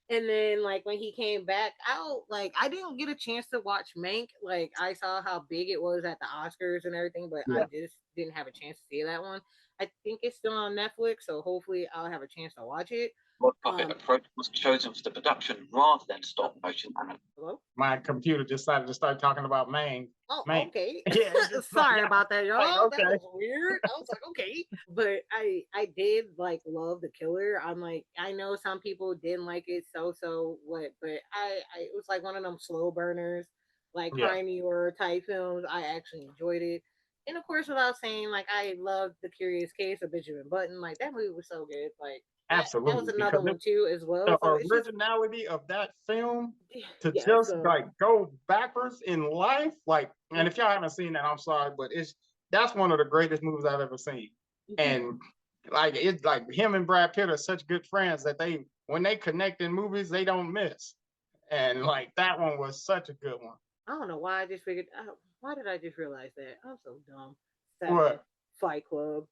Speaker 1: And then like when he came back out, like I didn't get a chance to watch Mank. Like I saw how big it was at the Oscars and everything, but I
Speaker 2: Yeah.
Speaker 1: just didn't have a chance to see that one. I think it's still on Netflix, so hopefully I'll have a chance to watch it.
Speaker 3: Puppet
Speaker 1: Um,
Speaker 3: approach was chosen for the production rather than stop motion animation.
Speaker 1: Hello.
Speaker 2: My computer decided to start talking about
Speaker 1: Oh,
Speaker 2: Mank.
Speaker 1: okay.
Speaker 2: Yeah. It's just like,
Speaker 1: Sorry about that,
Speaker 2: like
Speaker 1: y'all. That
Speaker 2: okay.
Speaker 1: was weird. I was like, okay, but I did like love the killer. I'm like, I know some people didn't like it, so what, but I it was like one of them slow burners, like
Speaker 2: Yeah.
Speaker 1: crime horror type films. I actually enjoyed it, and of course, without saying, like I loved the Curious Case of Benjamin Button. Like that movie was so good. Like that was
Speaker 2: Absolutely.
Speaker 1: another
Speaker 2: Because
Speaker 1: one too as well.
Speaker 2: the
Speaker 1: So it's just
Speaker 2: originality of that film to
Speaker 1: yeah.
Speaker 2: just
Speaker 1: So
Speaker 2: like go backwards in life, like, and if
Speaker 1: mhm,
Speaker 2: y'all haven't seen that, I'm sorry, but it's that's one of the greatest movies I've ever seen.
Speaker 1: mhm.
Speaker 2: And like it's like him and Brad Pitt are such good friends that they when they connect in movies, they don't miss. And like that one was such a good one.
Speaker 1: I don't know why I just figured. Why did I just realize that? I'm so dumb. Seven,
Speaker 2: What?
Speaker 1: Fight Club,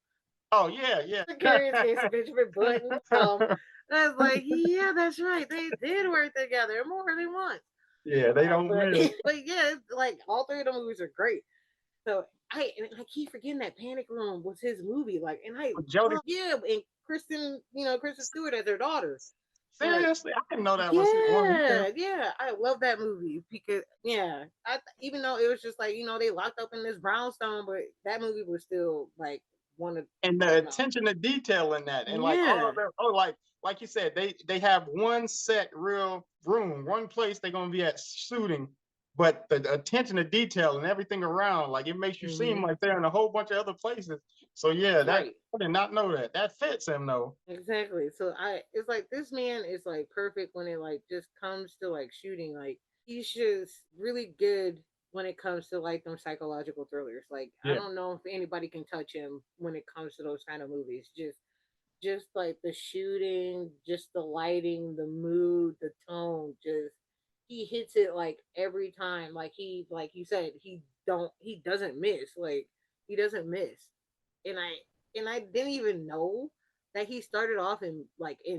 Speaker 2: Oh yeah,
Speaker 1: The
Speaker 2: yeah.
Speaker 1: Curious Case of Benjamin Button. I was like, yeah, that's right. They did work together more than once.
Speaker 2: Yeah, they don't
Speaker 1: But
Speaker 2: miss.
Speaker 1: but yeah, like all three of the movies are great. So I keep forgetting that Panic Room was his movie. Like, and
Speaker 2: Jodie,
Speaker 1: yeah, and Kristen Stewart as her daughter. Like
Speaker 2: seriously, I didn't know that was one of his.
Speaker 1: yeah, I love that movie because yeah, even though it was just like they locked up in this brownstone, but that movie was still like one of
Speaker 2: And the attention to detail in that, and like all
Speaker 1: yeah,
Speaker 2: of them. Oh, like you said, they have one set real room, one place they're gonna be at shooting, but the attention to detail and everything around, like it makes you seem
Speaker 1: hmm
Speaker 2: like they're in a whole bunch of other places So yeah,
Speaker 1: Right.
Speaker 2: I did not know that. That fits him though.
Speaker 1: Exactly. So it's like this man is like perfect when it like just comes to like shooting. Like he's just really good when it comes to like them psychological thrillers. Like I
Speaker 2: Yeah.
Speaker 1: don't know if anybody can touch him when it comes to those kind of movies. Just like the shooting, just the lighting, the mood, the tone, just he hits it like every time. Like you said, he doesn't miss. Like he doesn't miss. And I didn't even know that he started off in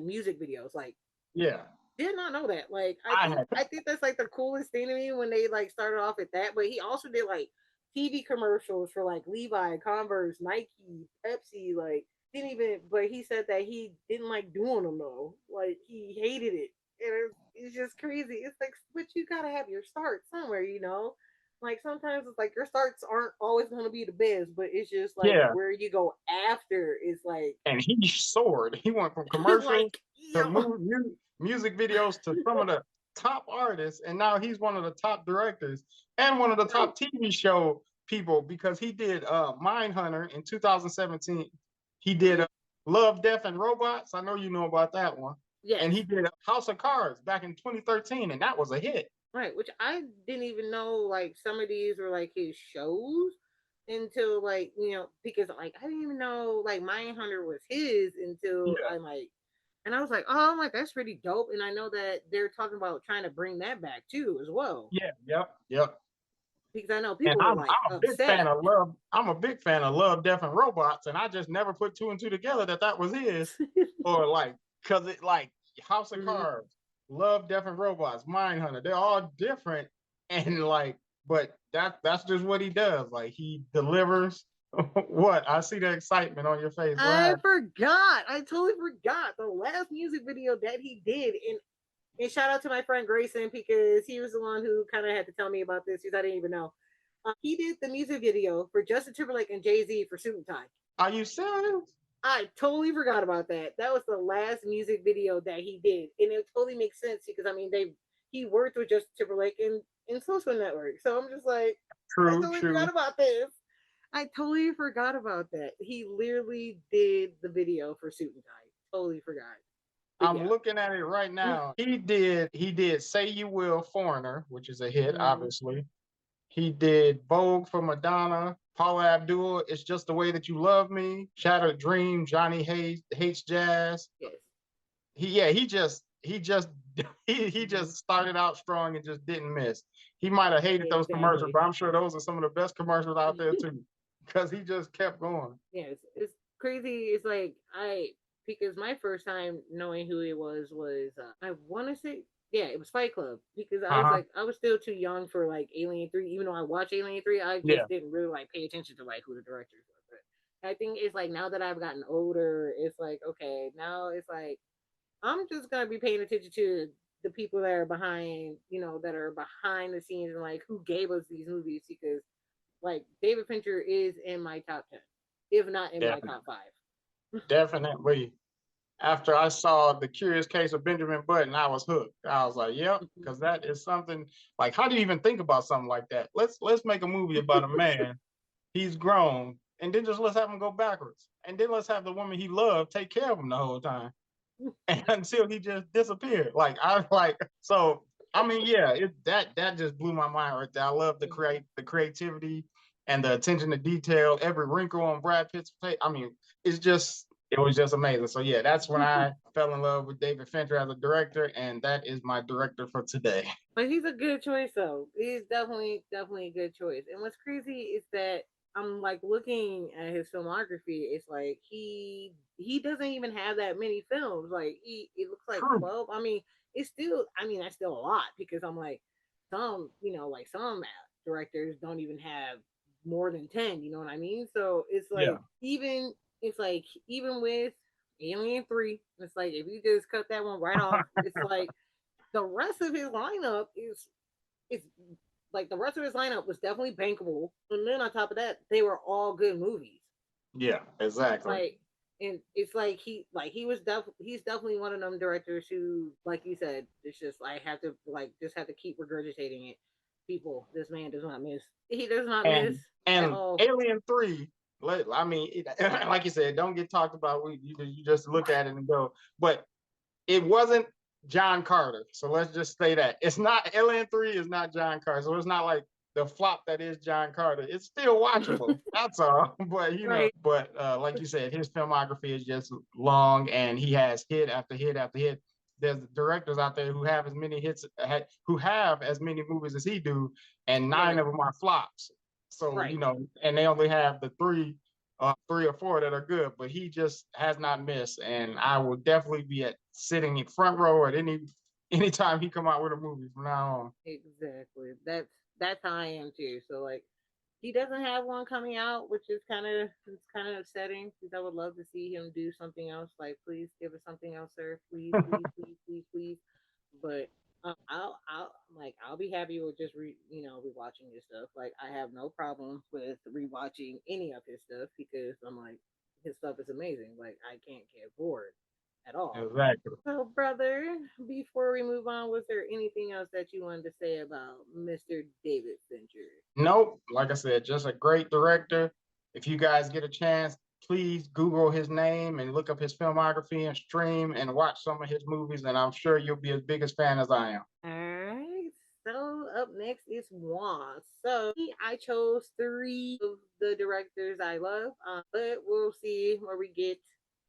Speaker 1: music videos. Like
Speaker 2: Yeah.
Speaker 1: did not know that. Like
Speaker 2: I had
Speaker 1: I think that's like the coolest thing to me when they like started off at that. But he also did like TV commercials for like Levi, Converse, Nike, Pepsi. Like didn't even. But he said that he didn't like doing them though. Like he hated it. And it's just crazy. It's like, but you gotta have your start somewhere, you know. Like sometimes it's like your starts aren't always gonna be the best, but it's just like
Speaker 2: yeah.
Speaker 1: where you go after is like
Speaker 2: And he soared. He went from
Speaker 1: it's
Speaker 2: commercials
Speaker 1: like
Speaker 2: to
Speaker 1: yo.
Speaker 2: music videos to some of the top artists, and now he's one of the top directors and one of the top TV show people because he did Mindhunter in 2017. He did Love, Death, and Robots. I know you know about that one. And
Speaker 1: Yes.
Speaker 2: he did House of Cards back in 2013, and that was a hit.
Speaker 1: Right, which I didn't even know like some of these were like his shows until like, because like I didn't even know like Mindhunter was his until
Speaker 2: Yeah,
Speaker 1: I like and I was like, oh, I'm like, that's pretty dope. And I know that they're talking about trying to bring that back too as well.
Speaker 2: yeah, yep, yep.
Speaker 1: Because I know
Speaker 2: And
Speaker 1: people were like
Speaker 2: I'm a big fan
Speaker 1: upset.
Speaker 2: of Love. I'm a big fan of Love, Death, and Robots, and I just never put two and two together that was his, or like because it like House of
Speaker 1: Hmm.
Speaker 2: Cards, Love, Death, and Robots, Mindhunter. They're all different, and like, but that's just what he does. Like he delivers. What I see the excitement on your face. What
Speaker 1: I
Speaker 2: happened?
Speaker 1: forgot. I totally forgot the last music video that he did. And shout out to my friend Grayson because he was the one who kind of had to tell me about this because I didn't even know. He did the music video for Justin Timberlake and Jay Z for Suit and Tie.
Speaker 2: Are you serious?
Speaker 1: I totally forgot about that. That was the last music video that he did, and it totally makes sense because I mean he worked with Justin Timberlake in Social Network, so I'm just like I
Speaker 2: True,
Speaker 1: totally
Speaker 2: true.
Speaker 1: forgot about this. I totally forgot about that. He literally did the video for Suit and Tie. Totally forgot. But
Speaker 2: I'm
Speaker 1: yeah.
Speaker 2: looking at it right now. He did Say You Will, Foreigner, which is a hit,
Speaker 1: Mhm.
Speaker 2: obviously. He did Vogue for Madonna, Paula Abdul, It's Just the Way That You Love Me, Shattered Dream, Johnny Hates Jazz.
Speaker 1: Yes.
Speaker 2: He just he
Speaker 1: Mhm.
Speaker 2: just started out strong and just didn't miss. He might have hated those commercials,
Speaker 1: Exactly.
Speaker 2: but I'm sure those are some of the best commercials out there too. Because he just kept going.
Speaker 1: Yes, it's crazy. It's like because my first time knowing who he was I want to say yeah, it was Fight Club because
Speaker 2: Uh-huh.
Speaker 1: I was still too young for like Alien 3. Even though I watched Alien 3, I
Speaker 2: Yeah.
Speaker 1: just didn't really like pay attention to like who the directors were. But I think it's like now that I've gotten older, it's like okay, now it's like I'm just gonna be paying attention to the people that are behind, that are behind the scenes and like who gave us these movies because like David Fincher is in my top 10, if not in my
Speaker 2: Definitely.
Speaker 1: top 5.
Speaker 2: Definitely. After I saw The Curious Case of Benjamin Button, I was hooked. I was like, yep, because that is something like how do you even think about something like that? Let's make a movie about a man. He's grown, and then just let's have him go backwards. And then let's have the woman he loved take care of him the whole time. And until he just disappeared. Like I like so I mean, yeah, that just blew my mind right there. I love the creativity and the attention to detail, every wrinkle on Brad Pitt's face. I mean, it was just amazing. So yeah, that's when I fell in love with David Fincher as a director, and that is my director for today.
Speaker 1: But he's a good choice though. He's definitely a good choice. And what's crazy is that I'm like looking at his filmography. It's like he doesn't even have that many films. Like it looks like
Speaker 2: True.
Speaker 1: 12. I mean, that's still a lot because I'm like some directors don't even have more than 10. You know what I mean? So
Speaker 2: Yeah.
Speaker 1: it's like even with Alien 3, it's like if you just cut that one right off, it's like the rest of his lineup is like the rest of his lineup was definitely bankable. And then on top of that, they were all good movies.
Speaker 2: Yeah, exactly.
Speaker 1: Like and it's like he's definitely one of them directors who, like you said, it's just I have to like just have to keep regurgitating it. People, this man does not miss. He does not miss
Speaker 2: And
Speaker 1: at
Speaker 2: and
Speaker 1: all.
Speaker 2: Alien 3 I mean, like you said, don't get talked about. You just look at it and go. But it wasn't John Carter. So let's just say that it's not Alien 3 is not John Carter. So it's not like the flop that is John Carter. It's still watchable. That's all. But
Speaker 1: Right.
Speaker 2: like you said, his filmography is just long, and he has hit after hit after hit. There's directors out there who have as many hits, who have as many movies as he do, and nine
Speaker 1: Right.
Speaker 2: of them are flops. So
Speaker 1: Right.
Speaker 2: and they only have the three or four that are good, but he just has not missed. And I will definitely be sitting in front row at anytime he come out with a movie from now on.
Speaker 1: Exactly. That's how I am too. So like he doesn't have one coming out, which is kind of upsetting because I would love to see him do something else. Like, please give us something else, sir. Please, please, please, please, please. But I'll be happy with just rewatching his stuff. Like, I have no problem with rewatching any of his stuff because I'm like his stuff is amazing. Like, I can't get bored at all.
Speaker 2: Exactly.
Speaker 1: So, brother, before we move on, was there anything else that you wanted to say about Mr. David Fincher?
Speaker 2: Nope. Like I said, just a great director. If you guys get a chance, please Google his name and look up his filmography and stream and watch some of his movies, and I'm sure you'll be as big a fan as I am.
Speaker 1: All right. So up next is Juan. So I chose three of the directors I love, but we'll see where we get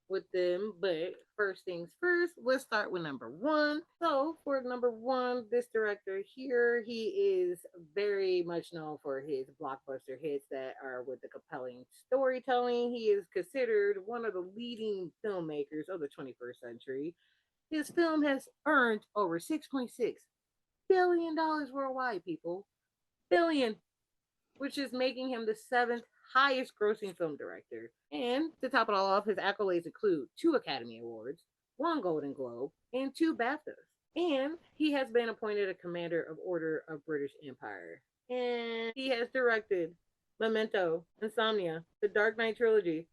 Speaker 1: with them. But first things first, let's start with number one. So for number one, this director here, he is very much known for his blockbuster hits that are with the compelling storytelling. He is considered one of the leading filmmakers of the 21st century. His film has earned over $6.6 billion worldwide, people. Billion, which is making him the seventh highest grossing film director. And to top it all off, his accolades include two Academy Awards, one Golden Globe, and two BAFTAs. And he has been appointed a Commander of Order of British Empire. And he has directed Memento, Insomnia, The Dark Knight Trilogy,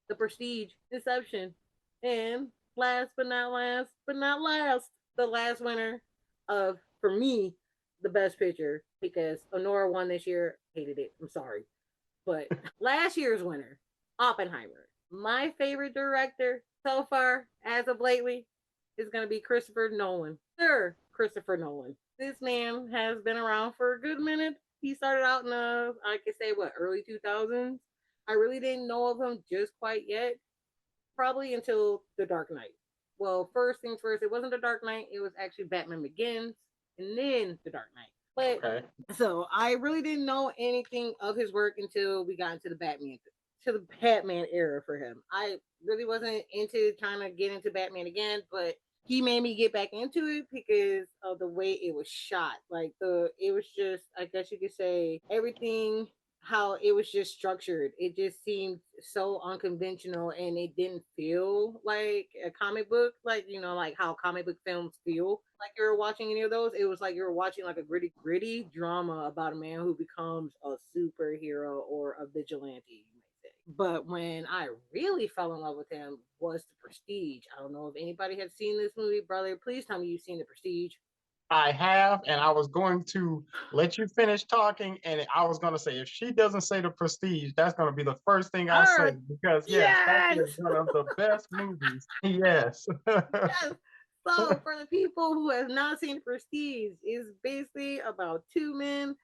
Speaker 1: The Prestige, Inception, and last but not last, the last winner of, for me, the best picture because Honora won this year. Hated it. I'm sorry. But last year's winner, Oppenheimer. My favorite director so far, as of lately, is going to be Christopher Nolan. Sir, Christopher Nolan. This man has been around for a good minute. He started out in I could say what, early 2000s. I really didn't know of him just quite yet, probably until The Dark Knight. Well, first things first, it wasn't The Dark Knight, it was actually Batman Begins, and then The Dark Knight. But
Speaker 2: Okay.
Speaker 1: so I really didn't know anything of his work until we got into the Batman era for him. I really wasn't into trying to get into Batman again, but he made me get back into it because of the way it was shot. Like it was just, I guess you could say, everything how it was just structured. It just seemed so unconventional and it didn't feel like a comic book, like, like how comic book films feel. Like you were watching any of those, it was like you were watching like a gritty drama about a man who becomes a superhero or a vigilante, you may say. But when I really fell in love with him was The Prestige. I don't know if anybody has seen this movie, brother. Please tell me you've seen The Prestige.
Speaker 2: I have, and I was going to let you finish talking, and I was going to say, if she doesn't say The Prestige, that's going to be the first thing I say,
Speaker 1: Earth.
Speaker 2: because yes, that
Speaker 1: Yes.
Speaker 2: is one of the best movies. Yes.
Speaker 1: Yes. So for the people who have not seen Prestige, is basically about two men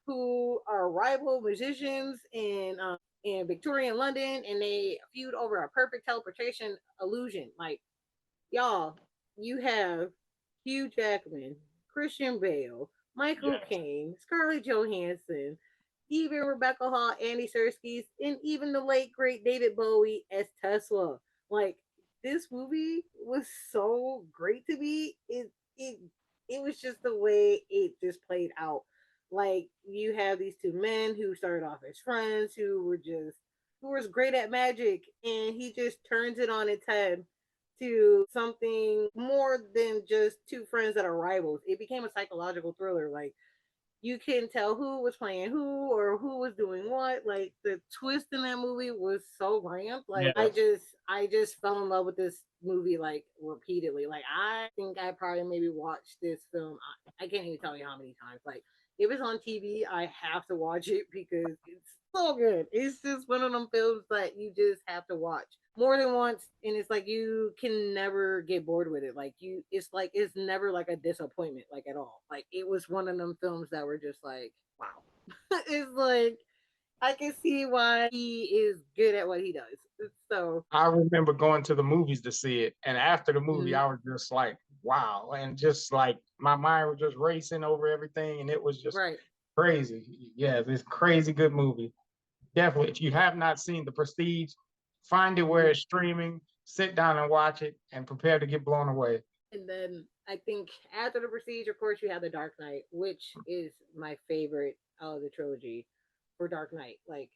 Speaker 1: who are rival musicians in Victorian London, and they feud over a perfect teleportation illusion. Like, y'all, you have Hugh Jackman, Christian Bale, Michael
Speaker 2: Yes.
Speaker 1: Caine, Scarlett Johansson, even Rebecca Hall, Andy Serkis, and even the late great David Bowie as Tesla. Like, this movie was so great to me. It was just the way it just played out. Like, you have these two men who started off as friends who was great at magic, and he just turns it on its head to something more than just two friends that are rivals. It became a psychological thriller. Like, you can tell who was playing who or who was doing what. Like, the twist in that movie was so ramped. Like,
Speaker 2: Yes.
Speaker 1: I just fell in love with this movie like repeatedly. Like, I think I probably maybe watched this film. I can't even tell you how many times. Like, if it's on TV, I have to watch it because So good. It's just one of them films that you just have to watch more than once, and it's like you can never get bored with it. Like it's never like a disappointment, like at all. Like it was one of them films that were just like, wow. It's like I can see why he is good at what he does. So,
Speaker 2: I remember going to the movies to see it, and after the movie,
Speaker 1: mm,
Speaker 2: I was just like, "Wow!" And just like my mind was just racing over everything, and it was just
Speaker 1: right.
Speaker 2: crazy. Yeah, this crazy good movie. Definitely, if you have not seen The Prestige, find it where
Speaker 1: Mm-hmm.
Speaker 2: it's streaming. Sit down and watch it, and prepare to get blown away.
Speaker 1: And then I think after the Prestige, of course, you have the Dark Knight, which is my favorite out of the trilogy for Dark Knight. Like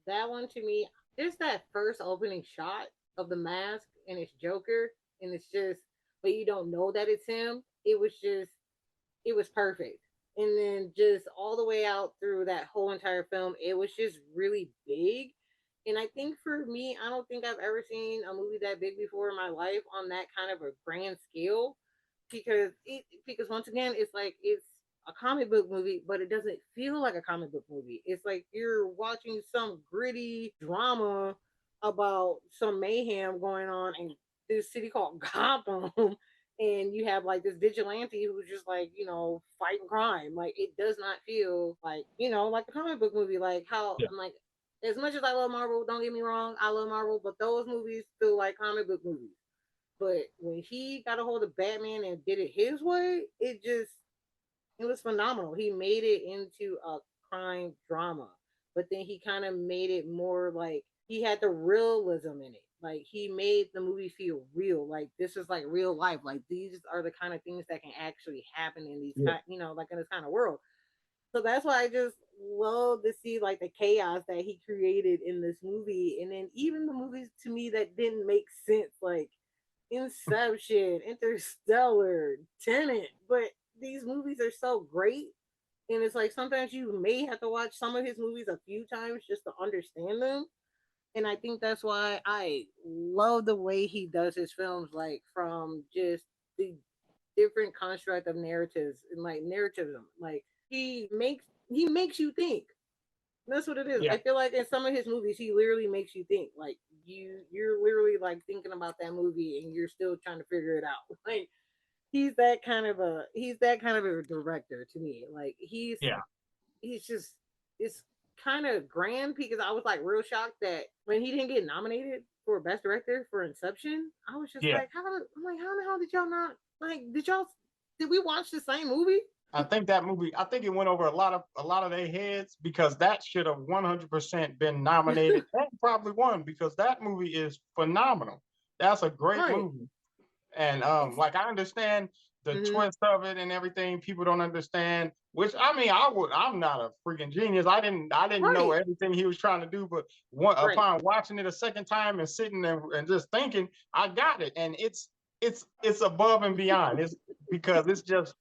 Speaker 1: that one to me, just that first opening shot of the mask and it's Joker, and it's just, but you don't know that it's him. It was perfect. And then just all the way out through that whole entire film, it was just really big. And I think for me, I don't think I've ever seen a movie that big before in my life on that kind of a grand scale. Because once again, it's like it's a comic book movie, but it doesn't feel like a comic book movie. It's like you're watching some gritty drama about some mayhem going on in this city called Gotham, and you have like this vigilante who's just like fighting crime. Like it does not feel like like a comic book movie. Like how
Speaker 2: Yeah,
Speaker 1: I'm like, as much as I love Marvel, don't get me wrong, I love Marvel, but those movies feel like comic book movies. But when he got a hold of Batman and did it his way, it was phenomenal. He made it into a crime drama, but then he kind of made it more like he had the realism in it. Like he made the movie feel real. Like this is like real life. Like these are the kind of things that can actually happen in these
Speaker 2: yeah,
Speaker 1: like in this kind of world. So that's why I just love to see like the chaos that he created in this movie, and then even the movies to me that didn't make sense, like Inception, Interstellar, Tenet. But these movies are so great, and it's like sometimes you may have to watch some of his movies a few times just to understand them. And I think that's why I love the way he does his films, like from just the different construct of narratives and like narrativism. Like he makes you think. That's what it is.
Speaker 2: yeah,
Speaker 1: I feel like in some of his movies, he literally makes you think. Like you're literally like thinking about that movie, and you're still trying to figure it out. Like he's that kind of a director to me. Like
Speaker 2: yeah,
Speaker 1: he's just it's kind of grand because I was like real shocked that when he didn't get nominated for best director for Inception, I was just
Speaker 2: yeah.
Speaker 1: like, I'm like, how the hell did y'all not like? Did we watch the same movie?
Speaker 2: I think that movie. I think it went over a lot of their heads because that should have 100% been nominated and probably won because that movie is phenomenal. That's a great
Speaker 1: Right.
Speaker 2: movie. And
Speaker 1: It's
Speaker 2: like I understand the
Speaker 1: mm-hmm.
Speaker 2: twist of it and everything. People don't understand. Which I mean, I would. I'm not a freaking genius. I didn't know
Speaker 1: Right.
Speaker 2: everything he was trying to do. But
Speaker 1: Right.
Speaker 2: upon watching it a second time and sitting there and just thinking, I got it. And it's above and beyond. It's because it's just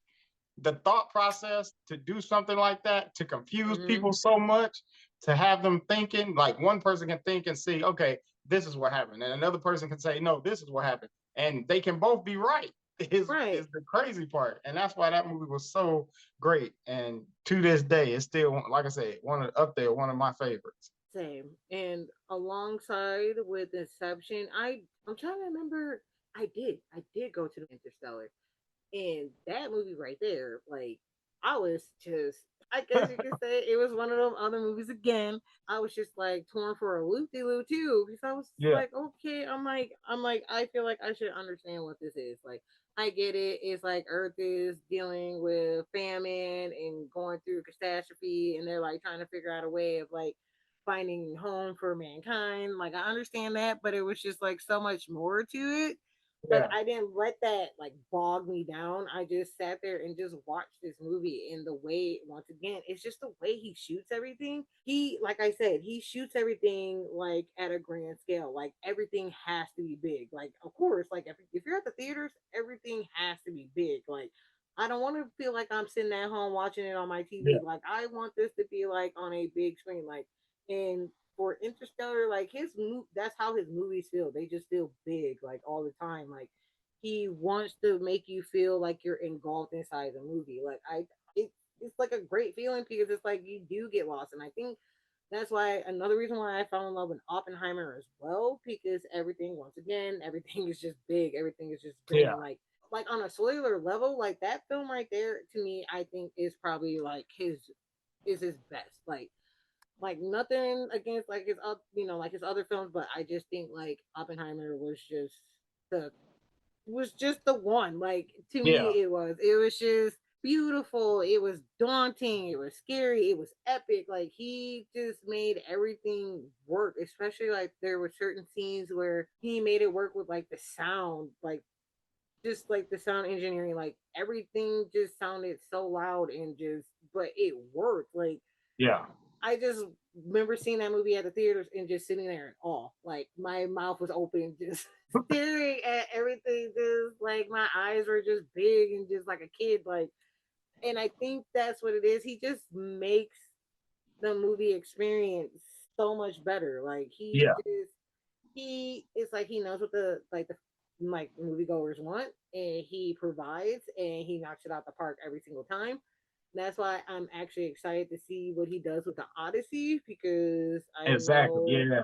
Speaker 2: the thought process to do something like that to confuse
Speaker 1: Mm-hmm.
Speaker 2: people so much to have them thinking like one person can think and see okay this is what happened and another person can say no this is what happened and they can both be right
Speaker 1: Right.
Speaker 2: is the crazy part and that's why that movie was so great and to this day it's still like I said one of up there one of my favorites.
Speaker 1: Same. And alongside with Inception, I'm trying to remember. I did go to the Interstellar, and that movie right there, like I was just, I guess you could say it was one of them other movies again. I was just like torn for a loop de loop too because I was
Speaker 2: Yeah,
Speaker 1: like, okay, I'm like, I feel like I should understand what this is. Like, I get it. It's like Earth is dealing with famine and going through catastrophe, and they're like trying to figure out a way of like finding home for mankind. Like, I understand that, but it was just like so much more to it, but
Speaker 2: yeah,
Speaker 1: I didn't let that like bog me down. I just sat there and just watched this movie. And the way, once again, it's just the way he shoots everything. Like I said, he shoots everything like at a grand scale. Like everything has to be big. Like, of course, like if you're at the theaters, everything has to be big. Like, I don't want to feel like I'm sitting at home watching it on my
Speaker 2: yeah,
Speaker 1: TV. Like, I want this to be like on a big screen. Like, and for Interstellar, like that's how his movies feel. They just feel big, like all the time. Like he wants to make you feel like you're engulfed inside the movie. Like it's like a great feeling because it's like you do get lost, and I think That's why another reason why I fell in love with Oppenheimer as well, because everything, once again, everything is just big. Everything is just
Speaker 2: Yeah,
Speaker 1: grand. Like on a cellular level, like that film right there to me, I think is probably like his best. Like nothing against like his like his other films, but I just think like Oppenheimer the was just the one. Like to
Speaker 2: yeah,
Speaker 1: me, it was just beautiful. It was daunting. It was scary. It was epic. Like he just made everything work. Especially like there were certain scenes where he made it work with like the sound, like just like the sound engineering. Like everything just sounded so loud and just, but it worked. Like
Speaker 2: yeah,
Speaker 1: I just remember seeing that movie at the theaters and just sitting there in awe. Like my mouth was open, just staring at everything. Just like my eyes were just big and just like a kid. Like, and I think that's what it is. He just makes the movie experience so much better. Like
Speaker 2: yeah.
Speaker 1: he it's like he knows what the like moviegoers want, and he provides, and he knocks it out the park every single time. That's why I'm actually excited to see what he does with the Odyssey, because
Speaker 2: Exactly. Yeah.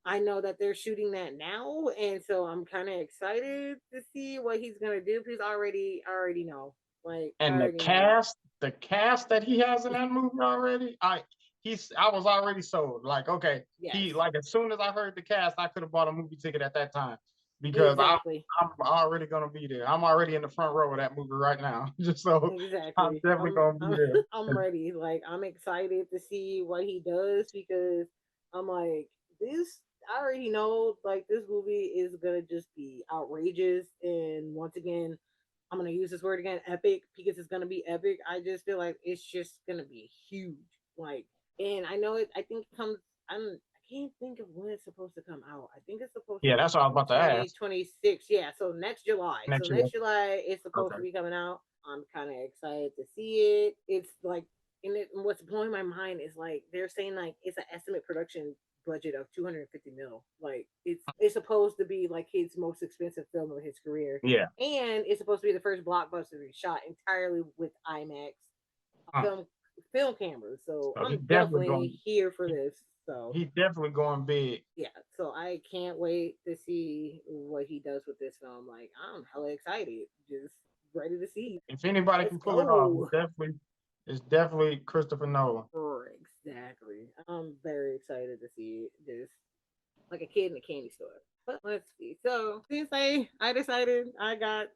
Speaker 1: I know that they're shooting that now, and so I'm kind of excited to see what he's gonna do. Because I already know, like I
Speaker 2: And
Speaker 1: already know.
Speaker 2: the cast that he has in that movie already, I was already sold. Like, okay,
Speaker 1: Yes,
Speaker 2: like as soon as I heard the cast, I could have bought a movie ticket at that time because
Speaker 1: exactly.
Speaker 2: I'm already gonna be there. I'm already in the front row of that movie right now. Just so I'm
Speaker 1: Exactly.
Speaker 2: definitely gonna be there.
Speaker 1: I'm ready. Like I'm excited to see what he does, because I'm like this. I already know like this movie is gonna just be outrageous, and once again, I'm gonna use this word again, epic, because it's gonna be epic. I just feel like it's just gonna be huge. Like, and I know it. I think it comes. I can't think of when it's supposed to come out. I think it's supposed to
Speaker 2: Yeah,
Speaker 1: come
Speaker 2: that's what I
Speaker 1: out
Speaker 2: was
Speaker 1: in
Speaker 2: about to ask.
Speaker 1: 2026. Yeah, so next July. So
Speaker 2: Next year.
Speaker 1: next July it's supposed
Speaker 2: Okay.
Speaker 1: to be coming out. I'm kind of excited to see it. It's like, and what's blowing my mind is like they're saying like it's an estimate production budget of 250 mil. Like it's supposed to be like his most expensive film of his career,
Speaker 2: Yeah.
Speaker 1: and it's supposed to be the first blockbuster he shot entirely with IMAX
Speaker 2: Huh.
Speaker 1: film film cameras. So
Speaker 2: So
Speaker 1: I'm definitely here for this. So
Speaker 2: he's definitely going big.
Speaker 1: yeah, so I can't wait to see what he does with this film. Like I'm hella excited, just ready to see.
Speaker 2: If anybody
Speaker 1: Let's
Speaker 2: can pull it off,
Speaker 1: go.
Speaker 2: it's definitely Christopher Nolan.
Speaker 1: Exactly. I'm very excited to see this, like a kid in a candy store. But let's see. So since I decided I got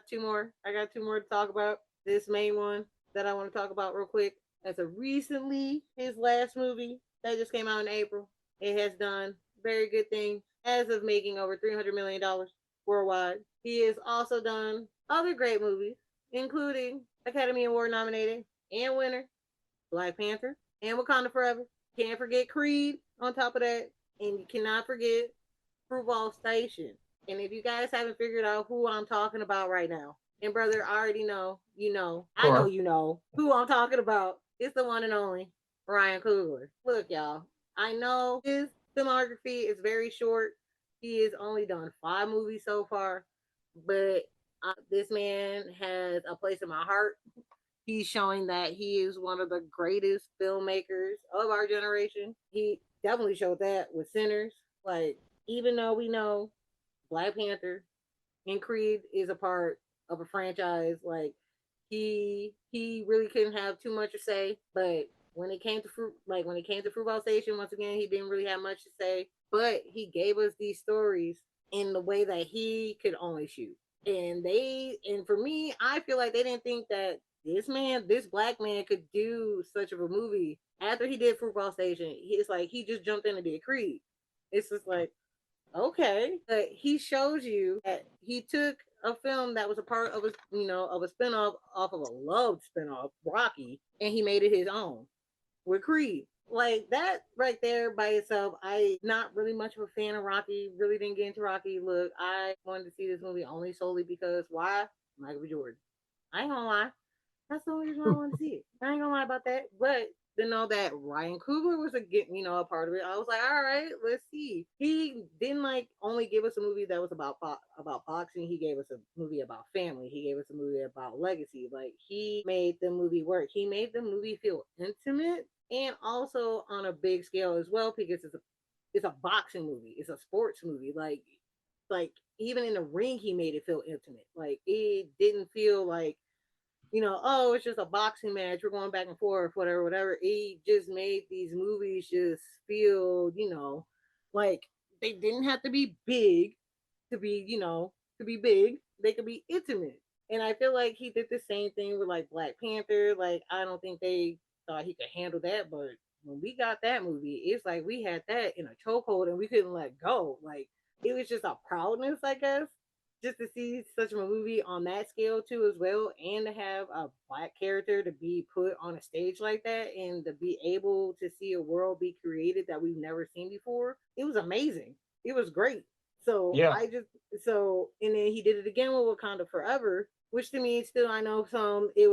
Speaker 1: two more. I got two more to talk about. This main one that I want to talk about real quick. That's a recently his last movie that just came out in April. It has done very good things as of making over $300 million worldwide. He has also done other great movies, including Academy Award nominated and winner Black Panther and Wakanda Forever. Can't forget Creed on top of that. And you cannot forget Fruitvale Station. And if you guys haven't figured out who I'm talking about right now, and brother, I already know,
Speaker 2: Of
Speaker 1: I know
Speaker 2: course.
Speaker 1: you know who I'm talking about. It's the one and only Ryan Coogler. Look, y'all, I know his filmography is very short. He has only done 5 movies so far, but this man has a place in my heart. He's showing that he is one of the greatest filmmakers of our generation. He definitely showed that with Sinners. Like, even though we know Black Panther and Creed is a part of a franchise, like he really couldn't have too much to say. But when it came to Fruitvale Station, once again, he didn't really have much to say. But he gave us these stories in the way that he could only shoot. And for me, I feel like they didn't think that this black man could do such of a movie after he did Fruitvale Station. It's like he just jumped in and did Creed. It's just like, okay, but he shows you that he took a film that was a part of a spinoff off of a loved spinoff, Rocky, and he made it his own with Creed. Like that right there by itself, I not really much of a fan of Rocky. Really didn't get into Rocky. Look, I wanted to see this movie only solely because why? Michael B. Jordan. I ain't gonna lie. That's the only reason I wanted to see it. I ain't gonna lie about that. But to know that Ryan Coogler was a part of it, I was like, all right, let's see. He didn't like only give us a movie that was about boxing. He gave us a movie about family. He gave us a movie about legacy. Like he made the movie work. He made the movie feel intimate. and also on a big scale as well because it's a boxing movie, it's a sports movie. Like even in the ring, he made it feel intimate. Like it didn't feel like oh, it's just a boxing match. We're going back and forth, whatever, whatever. He just made these movies just feel, like they didn't have to be big to be, to be big. They could be intimate. And I feel like he did the same thing with like Black Panther. Like I don't think they thought he could handle that, but when we got that movie, it's like we had that in a chokehold and we couldn't let go. Like it was just a proudness, I guess, just to see such a movie on that scale too as well, and to have a black character to be put on a stage like that and to be able to see a world be created that we've never seen before. It was amazing. It was great. So
Speaker 2: Yeah.
Speaker 1: I just and then he did it again with Wakanda Forever, which to me still I know some it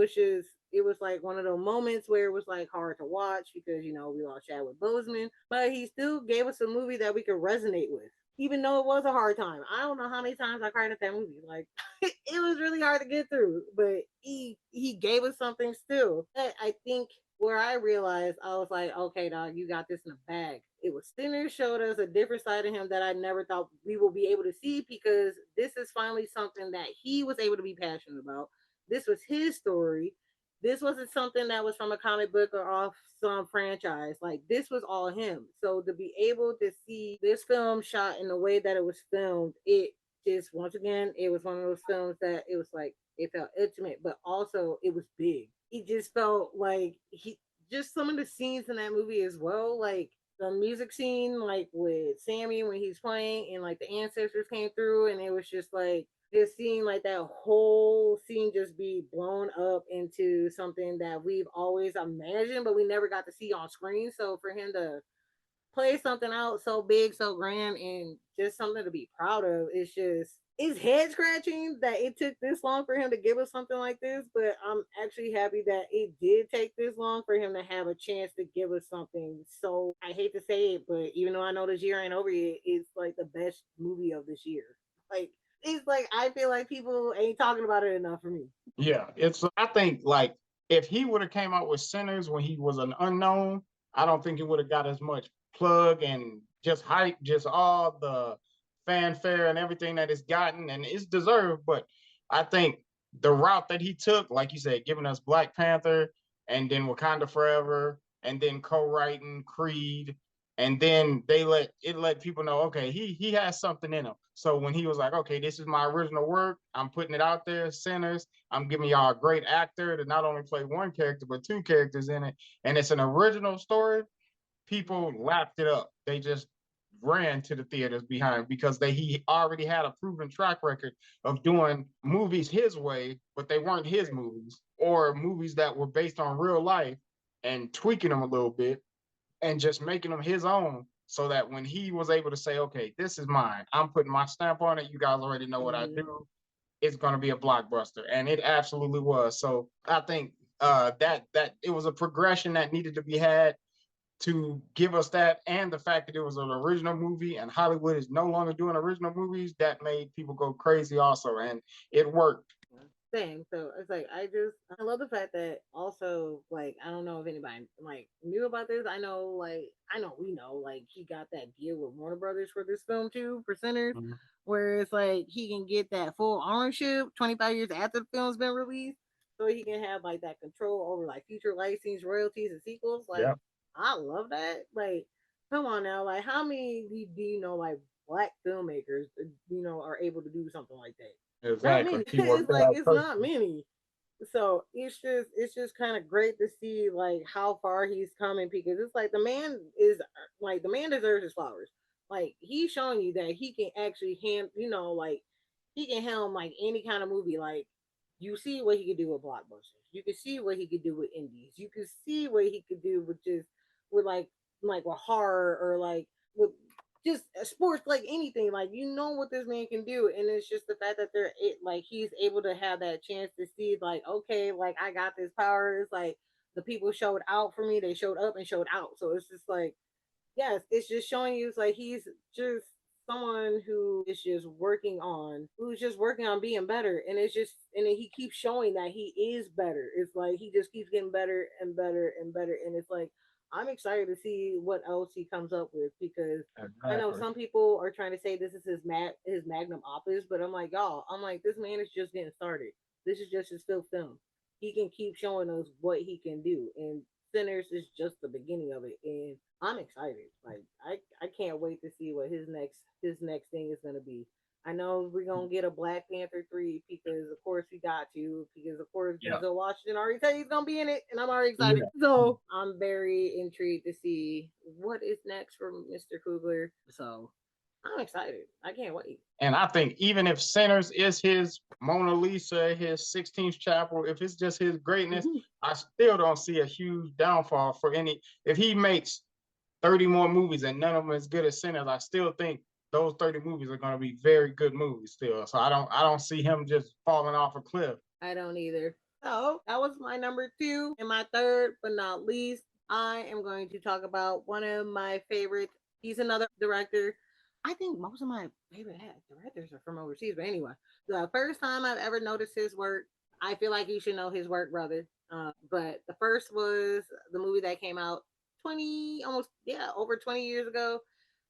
Speaker 1: was like one of those moments where it was like hard to watch because we lost Chadwick Boseman, but he still gave us a movie that we could resonate with, even though it was a hard time. I don't know how many times I cried at that movie. Like it was really hard to get through, but he gave us something still. I think where I realized I was like, okay, dog, you got this in a bag. It was Sinners showed us a different side of him that I never thought we will be able to see because this is finally something that he was able to be passionate about. This was his story. This wasn't something that was from a comic book or off some franchise. Like this was all him. So to be able to see this film shot in the way that it was filmed, it just once again, it was one of those films that it was like it felt intimate, but also it was big. It just felt like he just some of the scenes in that movie as well, like the music scene, like with Sammy when he's playing, and like the ancestors came through, and it was just like just seeing like that whole scene just be blown up into something that we've always imagined, but we never got to see on screen. So for him to play something out so big, so grand, and just something to be proud of. It's head scratching that it took this long for him to give us something like this, but I'm actually happy that it did take this long for him to have a chance to give us something. So I hate to say it, but even though I know this year ain't over yet, it's like the best movie of this year. Like it's like I feel like people ain't talking about it enough for me.
Speaker 2: Yeah, it's I think like if he would have came out with Sinners when he was an unknown, I don't think it would have got as much plug and just hype, just all the fanfare and everything that it's gotten, and it's deserved. But I think the route that he took, like you said, giving us Black Panther and then Wakanda Forever, and then co-writing Creed, and then let people know, okay, he has something in him. So when he was like, okay, this is my original work, I'm putting it out there, Sinners, I'm giving y'all a great actor to not only play one character but two characters in it, and it's an original story. People lapped it up. They just ran to the theaters behind because he already had a proven track record of doing movies his way, but they weren't his movies, or movies that were based on real life and tweaking them a little bit and just making them his own, so that when he was able to say, okay, this is mine, I'm putting my stamp on it, you guys already know what I do, it's going to be a blockbuster. And it absolutely was. So I think that it was a progression that needed to be had to give us that, and the fact that it was an original movie and Hollywood is no longer doing original movies, that made people go crazy also, and it worked.
Speaker 1: Thing. So it's like I love the fact that also like I don't know if anybody like knew about this. I know we know like he got that deal with Warner Brothers for this film too for Sinners, where it's like he can get that full ownership 25 years after the film's been released, so he can have like that control over like future licensing, royalties, and sequels. Like
Speaker 2: Yeah,
Speaker 1: I love that. Like come on now, like how many do you know like black filmmakers are able to do something like that? Not
Speaker 2: exactly.
Speaker 1: many.
Speaker 2: He
Speaker 1: It's
Speaker 2: worked that
Speaker 1: like
Speaker 2: out
Speaker 1: it's not
Speaker 2: perfectly.
Speaker 1: many. So it's just kind of great to see like how far he's coming because it's like the man deserves his flowers. Like he's showing you that he can actually like he can helm like any kind of movie. Like you see what he could do with blockbusters. You can see what he could do with indies. You can see what he could do with just with like with horror or like with just sports, like anything. Like what this man can do, and it's just the fact that like he's able to have that chance to see like okay, like I got this power. It's like the people showed out for me. They showed up and showed out. So it's just like yes, it's just showing you it's like he's just someone who's just working on being better, and then he keeps showing that he is better. It's like he just keeps getting better and better and better, and it's like I'm excited to see what else he comes up with because I know
Speaker 2: Exactly.
Speaker 1: some people are trying to say this is his magnum opus, but I'm like, y'all, I'm like, this man is just getting started. This is just his fifth film. He can keep showing us what he can do, and Sinners is just the beginning of it. And I'm excited. Like I can't wait to see what his next thing is gonna be. I know we're gonna get a Black Panther 3 because of course we got to, because of course
Speaker 2: Yeah.
Speaker 1: Denzel Washington already said he's gonna be in it, and I'm already excited.
Speaker 2: Yeah.
Speaker 1: So I'm very intrigued to see what is next for Mr. Coogler. So I'm excited. I can't wait.
Speaker 2: And I think even if Sinners is his Mona Lisa, his 16th chapel, if it's just his greatness, I still don't see a huge downfall for any. If he makes 30 more movies and none of them as good as Sinners, I still think those 30 movies are going to be very good movies still. So I don't see him just falling off a cliff.
Speaker 1: I don't either. So that was my number two. And my third, but not least, I am going to talk about one of my favorites. He's another director. I think most of my favorite directors are from overseas, but anyway, the first time I've ever noticed his work, I feel like you should know his work, brother. But the first was the movie that came out 20, almost, yeah, over 20 years ago.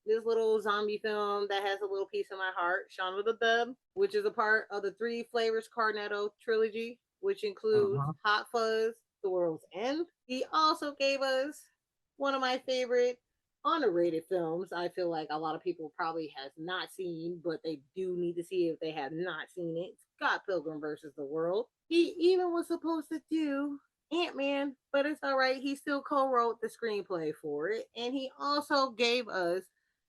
Speaker 1: This little zombie film that has a little piece of my heart, Shaun of the Dead, which is a part of the Three Flavors Cornetto trilogy, which includes
Speaker 2: Uh-huh.
Speaker 1: Hot Fuzz, The World's End. He also gave us one of my favorite underrated films. I feel like a lot of people probably has not seen, but they do need to see if they have not seen it. Scott Pilgrim versus the World. He even was supposed to do Ant-Man, but it's all right. He still co-wrote the screenplay for it, and he also gave us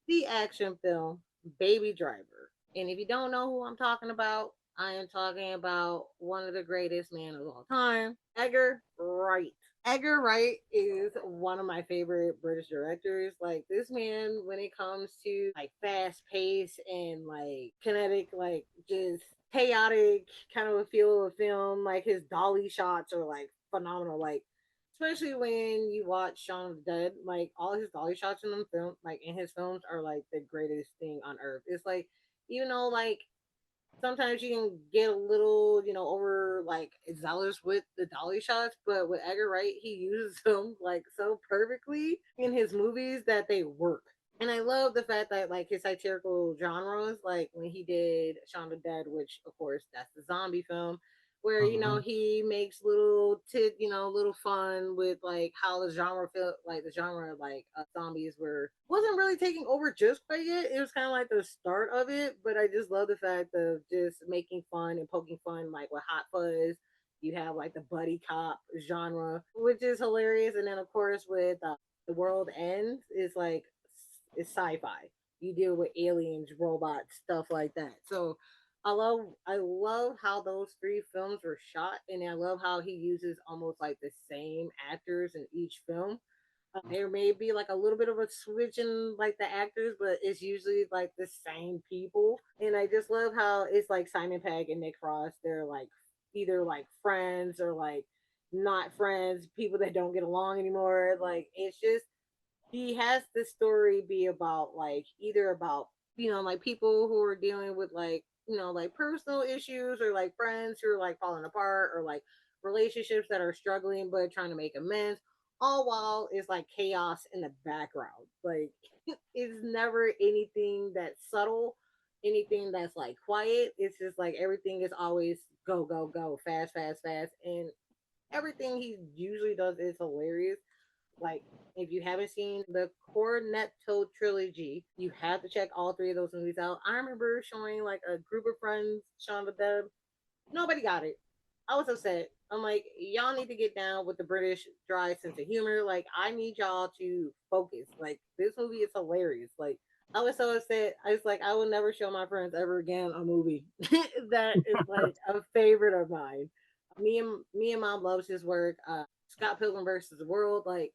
Speaker 1: the action film Baby Driver. And if you don't know who I'm talking about, I am talking about one of the greatest men of all time, Edgar Wright. Edgar Wright is one of my favorite British directors. Like this man, when it comes to like fast pace and like kinetic, like just chaotic kind of a feel of a film, like his dolly shots are like phenomenal. Like especially when you watch Shaun of the Dead, like all his dolly shots in them film, like in his films, are like the greatest thing on earth. It's like even though like sometimes you can get a little, over like zealous with the dolly shots, but with Edgar Wright, he uses them like so perfectly in his movies that they work. And I love the fact that like his satirical genres, like when he did Shaun of the Dead, which of course that's the zombie film, where
Speaker 2: Uh-huh.
Speaker 1: he makes little fun with like how the genre feel, like the genre like zombies wasn't really taking over just quite yet. It was kind of like the start of it, but I just love the fact of just making fun and poking fun, like with Hot Fuzz. You have like the buddy cop genre, which is hilarious, and then of course with the world ends is like it's sci-fi. You deal with aliens, robots, stuff like that. So I love how those three films were shot, and I love how he uses almost like the same actors in each film. There may be like a little bit of a switch in like the actors, but it's usually like the same people. And I just love how it's like Simon Pegg and Nick Frost. They're like either like friends or like not friends, people that don't get along anymore. Like it's just he has the story be about like either about like people who are dealing with like like personal issues or like friends who are like falling apart or like relationships that are struggling but trying to make amends, all while it's like chaos in the background. Like it's never anything that's subtle, anything that's like quiet. It's just like everything is always go go go, fast fast fast, and everything he usually does is hilarious. Like, if you haven't seen the Cornetto trilogy, you have to check all three of those movies out. I remember showing like a group of friends Shaun of the Dead. Nobody got it. I was upset. I'm like, y'all need to get down with the British dry sense of humor. Like, I need y'all to focus. Like, this movie is hilarious. Like, I was so upset. I was like, I will never show my friends ever again a movie that is like a favorite of mine. Me and mom loves his work. Scott Pilgrim versus the World. Like,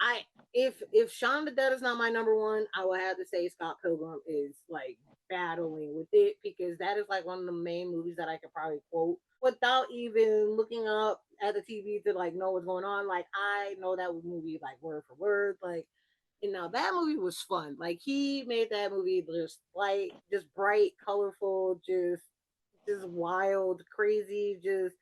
Speaker 1: I if Shaun of the Dead is not my number one, I will have to say Scott Pilgrim is like battling with it because that is like one of the main movies that I could probably quote without even looking up at the TV to like know what's going on. Like I know that movie like word for word. Like and now that movie was fun. Like he made that movie just light, just bright, colorful, just wild, crazy, just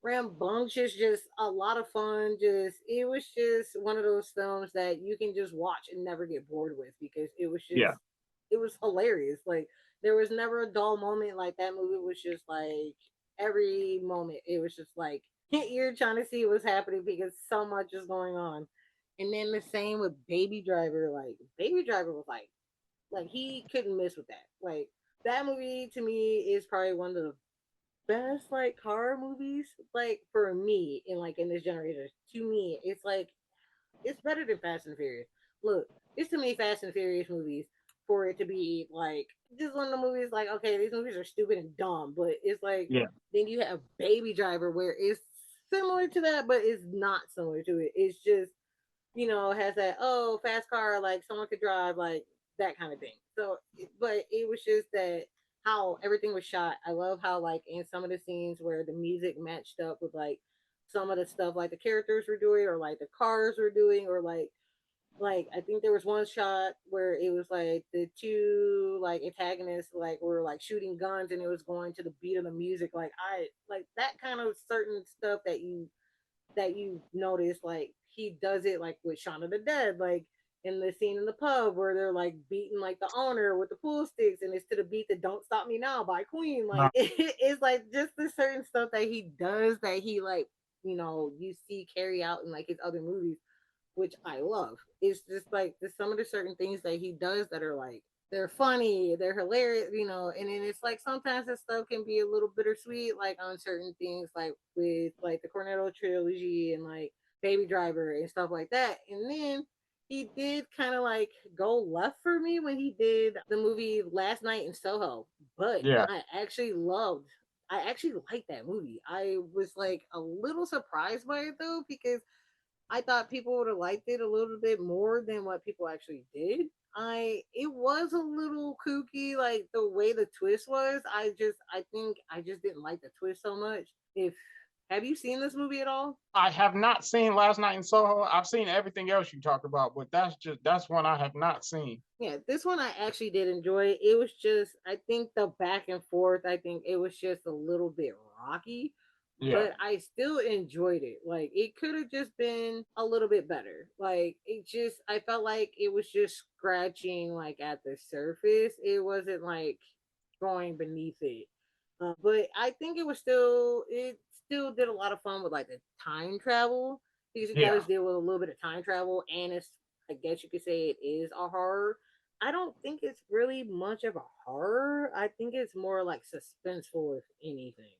Speaker 1: rambunctious, just a lot of fun. Just it was just one of those films that you can just watch and never get bored with because it was
Speaker 2: Yeah.
Speaker 1: just it was hilarious. Like there was never a dull moment. Like that movie was just like every moment it was just like you're trying to see what's happening because so much is going on. And then the same with Baby Driver. Like Baby Driver was like he couldn't miss with that. Like that movie to me is probably one of the best like horror movies like for me in like in this generation. To me it's like it's better than Fast and Furious. Look, it's too many Fast and Furious movies for it to be like just one of the movies like okay these movies are stupid and dumb, but it's like
Speaker 2: Yeah.
Speaker 1: then you have Baby Driver where it's similar to that but it's not similar to it. It's just has that fast car like someone could drive like that kind of thing. So, but it was just that how everything was shot. I love how like in some of the scenes where the music matched up with like some of the stuff like the characters were doing or like the cars were doing or like I think there was one shot where it was like the two like antagonists like were like shooting guns and it was going to the beat of the music. Like I like that kind of certain stuff that you notice like he does it like with Shaun of the Dead, like in the scene in the pub where they're like beating like the owner with the pool sticks and it's to the beat that Don't Stop Me Now by Queen. Like it's like just the certain stuff that he does that he like, you see carry out in like his other movies, which I love. It's just like there's some of the certain things that he does that are like they're funny, they're hilarious, and then it's like sometimes this stuff can be a little bittersweet, like on certain things, like with like the Cornetto trilogy and like Baby Driver and stuff like that. And then he did kind of like go left for me when he did the movie Last Night in Soho, but
Speaker 2: Yeah.
Speaker 1: I actually liked that movie. I was like a little surprised by it though because I thought people would have liked it a little bit more than what people actually did. It was a little kooky, like the way the twist was. I think I just didn't like the twist so much. If Have you seen this movie at all?
Speaker 2: I have not seen Last Night in Soho. I've seen everything else you talked about, but that's one I have not seen.
Speaker 1: Yeah, this one I actually did enjoy. It was just I think the back and forth, I think it was just a little bit rocky,
Speaker 2: Yeah.
Speaker 1: but I still enjoyed it. Like it could have just been a little bit better. Like it just I felt like it was just scratching like at the surface. It wasn't like going beneath it. But I think it still did a lot of fun with like the time travel because it
Speaker 2: Yeah.
Speaker 1: does deal with a little bit of time travel and it's I guess you could say it is a horror. I don't think it's really much of a horror. I think it's more like suspenseful, if anything.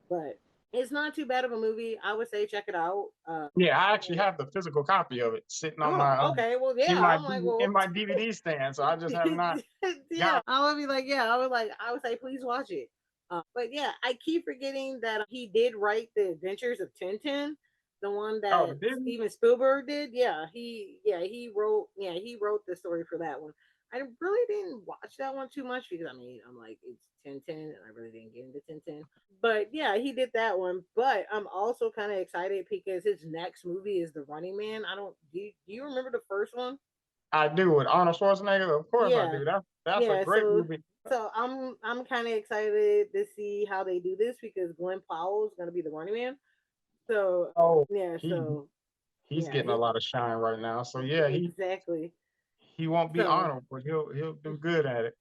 Speaker 1: But it's not too bad of a movie. I would say check it out.
Speaker 2: Yeah, I actually have the physical copy of it sitting on my
Speaker 1: Oh, okay. Well, yeah. I'm like,
Speaker 2: in
Speaker 1: well,
Speaker 2: my DVD stand, so I just have not
Speaker 1: yeah.
Speaker 2: got.
Speaker 1: I would be like, yeah. I would say, please watch it. But yeah, I keep forgetting that he did write the Adventures of Tintin, the one
Speaker 2: Oh,
Speaker 1: that
Speaker 2: didn't?
Speaker 1: Steven Spielberg did. He wrote the story for that one. I really didn't watch that one too much because I mean I'm like it's Tintin and I really didn't get into Tintin. But yeah, he did that one. But I'm also kind of excited because his next movie is The Running Man. I don't do you remember the first one?
Speaker 2: I do with Arnold Schwarzenegger. Of course, I
Speaker 1: Yeah,
Speaker 2: do. That's a
Speaker 1: yeah.
Speaker 2: great
Speaker 1: So
Speaker 2: movie.
Speaker 1: so I'm kind of excited to see how they do this because Glenn Powell is going to be the Running Man. So
Speaker 2: Oh,
Speaker 1: yeah,
Speaker 2: he
Speaker 1: so
Speaker 2: he's
Speaker 1: yeah,
Speaker 2: getting a lot of shine right now. So yeah,
Speaker 1: exactly.
Speaker 2: he won't be
Speaker 1: So
Speaker 2: Arnold, but he'll do good at it.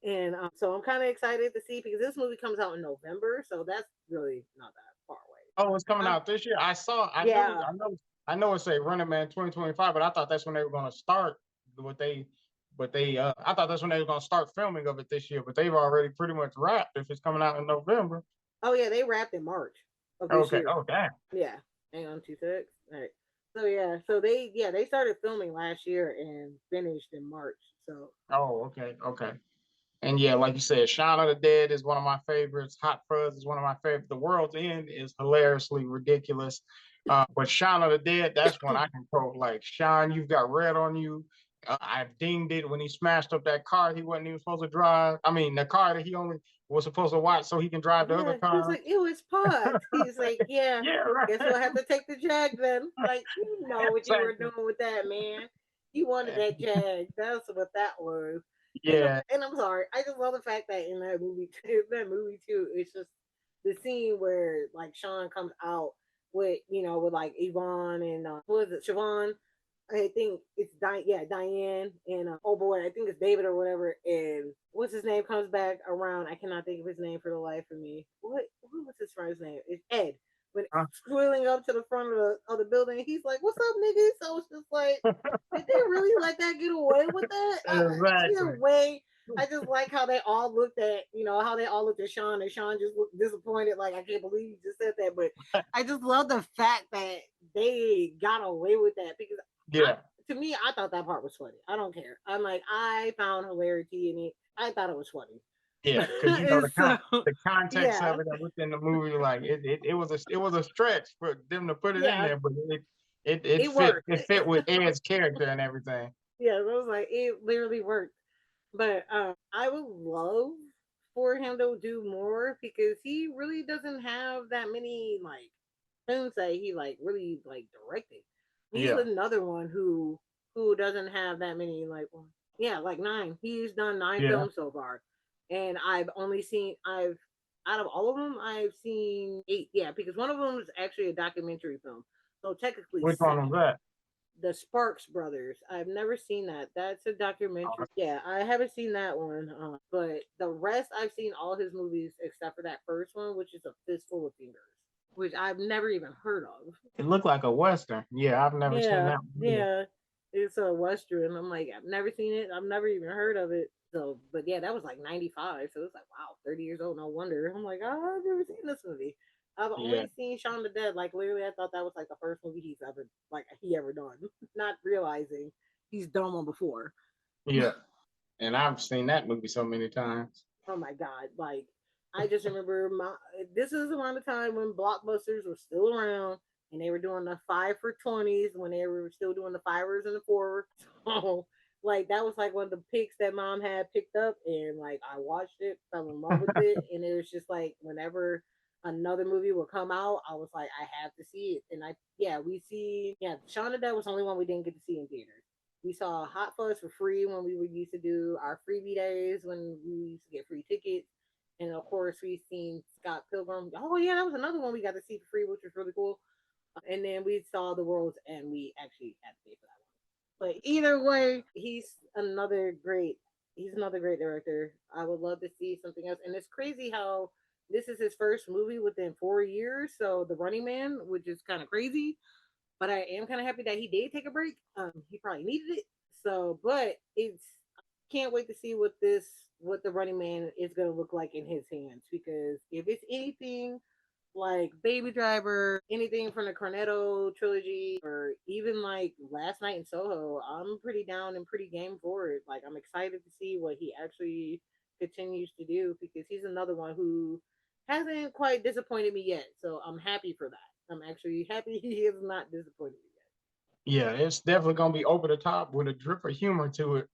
Speaker 1: and so I'm kind of excited to see because this movie comes out in November, so that's really not that far
Speaker 2: Oh, it's coming
Speaker 1: away.
Speaker 2: out this year.
Speaker 1: Yeah.
Speaker 2: I know it's a Running Man 2025, but I thought that's when they were going to start what they, but they, I thought that's when they were going to start filming of it this year, but they've already pretty much wrapped if it's coming out in November.
Speaker 1: Oh yeah, they wrapped in March of this
Speaker 2: Okay.
Speaker 1: year.
Speaker 2: Oh, damn.
Speaker 1: Yeah. Hang on, 2 6. All right. So yeah, they started filming last year and finished in March. So
Speaker 2: Oh, okay. Okay. And yeah, like you said, Shaun of the Dead is one of my favorites. Hot Fuzz is one of my favorites. The World's End is hilariously ridiculous. But Shaun of the Dead, that's when I can quote like, Sean, you've got red on you. I've dinged it when he smashed up that car he wasn't even supposed to drive. I mean, the car that he only was supposed to watch so he can drive the other
Speaker 1: yeah, he was
Speaker 2: car.
Speaker 1: like, it was pot. He's like, yeah,
Speaker 2: Yeah,
Speaker 1: guess
Speaker 2: right.
Speaker 1: we'll have to take the Jag then. Like, you know what you were
Speaker 2: Exactly.
Speaker 1: doing with that, man. You wanted that Jag. That's what that was.
Speaker 2: Yeah,
Speaker 1: And I'm sorry, I just love the fact that in that movie, that movie too, it's just the scene where like Sean comes out with with like Yvonne and what is it, Siobhan? I think it's Diane and oh boy, I think it's David or whatever. And what's his name comes back around. I cannot think of his name for the life of me. What was his friend's name? It's Ed. When
Speaker 2: Uh,
Speaker 1: squealing up to the front of the building, he's like, "What's up, niggas?" So it's just like, did they really let that get away with that? Either
Speaker 2: exactly.
Speaker 1: way, I just like how they all looked at how they all looked at Sean, and Sean just looked disappointed, like I can't believe you just said that. But I just love the fact that they got away with that because
Speaker 2: Yeah.
Speaker 1: to me, I thought that part was funny. I don't care. I'm like, I found hilarity in it. I thought it was funny.
Speaker 2: Yeah, because
Speaker 1: And so,
Speaker 2: the context
Speaker 1: yeah,
Speaker 2: of it within the movie, like it was a stretch for them to put it in
Speaker 1: yeah,
Speaker 2: there, but it
Speaker 1: it
Speaker 2: fit
Speaker 1: worked.
Speaker 2: with Ed's character and everything.
Speaker 1: Yeah, it was like it literally worked. But I would love for him to do more because he really doesn't have that many like films that he like really like directed. He's
Speaker 2: Yeah.
Speaker 1: another one who doesn't have that many like yeah, like 9. He's done 9
Speaker 2: Yeah.
Speaker 1: films so far. And I've out of all of them I've seen 8. Yeah, because one of them is actually a documentary film. So technically
Speaker 2: Which one
Speaker 1: 7.
Speaker 2: was that?
Speaker 1: The Sparks Brothers. I've never seen that. That's a documentary. Yeah, I haven't seen that one. But the rest, I've seen all his movies except for that first one, which is A Fistful of Fingers, which I've never even heard of.
Speaker 2: It looked like a western. Yeah, I've never seen
Speaker 1: Yeah,
Speaker 2: that one either.
Speaker 1: yeah. It's a Western. I'm like, I've never seen it. I've never even heard of it. So, but yeah, that was like 95. So it's like, wow, 30 years old. No wonder. I'm like, oh, I've never seen this movie. I've
Speaker 2: Yeah,
Speaker 1: only seen Shaun the Dead. Like literally, I thought that was like the first movie he ever done. Not realizing he's done one before.
Speaker 2: yeah. And I've seen that movie so many times.
Speaker 1: Oh my god! Like I just remember this is around the time when blockbusters were still around and they were doing the 5 for 20s when they were still doing the fivers and the fours. So like that was like one of the picks that mom had picked up and like I watched it, fell in love with it, and it was just like whenever another movie would come out, I was like, I have to see it. And Shaun the Dead was the only one we didn't get to see in theaters. We saw Hot Fuzz for free when we would used to do our freebie days when we used to get free tickets. And of course, we've seen Scott Pilgrim. Oh, yeah, that was another one we got to see for free, which was really cool. And then we saw The World's End. We actually had to pay for that one. But either way, he's another great director. I would love to see something else. And it's crazy how this is his first movie within 4 years. So The Running Man, which is kind of crazy, but I am kind of happy that he did take a break. He probably needed it. So, but it's can't wait to see what the Running Man is going to look like in his hands because if it's anything like Baby Driver, anything from the Cornetto trilogy, or even like Last Night in Soho, I'm pretty down and pretty game for it. Like I'm excited to see what he actually continues to do because he's another one who hasn't quite disappointed me yet. So I'm happy for that. I'm actually happy he has not disappointed me yet.
Speaker 2: Yeah, it's definitely gonna be over the top with a drip of humor to it.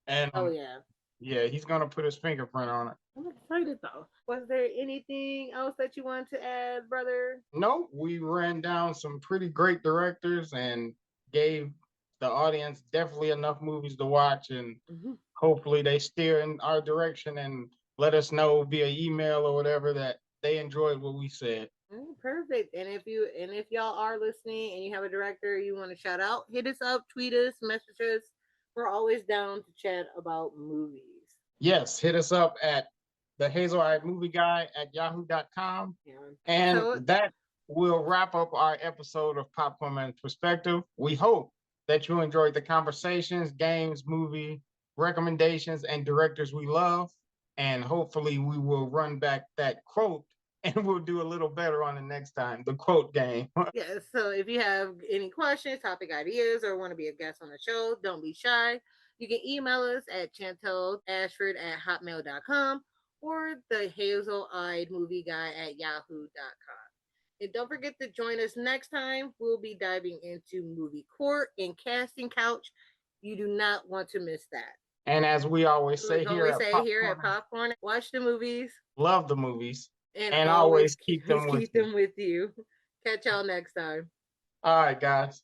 Speaker 2: And
Speaker 1: Oh yeah.
Speaker 2: yeah, he's gonna put his fingerprint on it.
Speaker 1: I'm excited though. Was there anything else that you wanted to add, brother?
Speaker 2: No, we ran down some pretty great directors and gave the audience definitely enough movies to watch, and
Speaker 1: Mm-hmm.
Speaker 2: hopefully they steer in our direction and let us know via email or whatever that they enjoyed what we said.
Speaker 1: Perfect. And if y'all are listening and you have a director you want to shout out, hit us up, tweet us, message us. We're always down to chat about movies.
Speaker 2: Yes, hit us up at the Hazel Eyed Movie Guy at yahoo.com.
Speaker 1: Yeah.
Speaker 2: And
Speaker 1: So
Speaker 2: that will wrap up our episode of Popcorn and Perspective. We hope that you enjoyed the conversations, games, movie recommendations, and directors we love. And hopefully, we will run back that quote and we'll do a little better on the next time, the quote game.
Speaker 1: yeah, so if you have any questions, topic ideas, or want to be a guest on the show, don't be shy. You can email us at chantelashford@hotmail.com or the hazel-eyed movie guy at yahoo.com. And don't forget to join us next time. We'll be diving into movie court and casting couch. You do not want to miss that.
Speaker 2: And as we always say
Speaker 1: We
Speaker 2: here
Speaker 1: always
Speaker 2: at
Speaker 1: say here at
Speaker 2: Popcorn,
Speaker 1: Popcorn, watch the movies
Speaker 2: love the movies
Speaker 1: and
Speaker 2: and
Speaker 1: always
Speaker 2: always keep them with
Speaker 1: keep
Speaker 2: you.
Speaker 1: them with you. Catch y'all next time.
Speaker 2: All right, guys.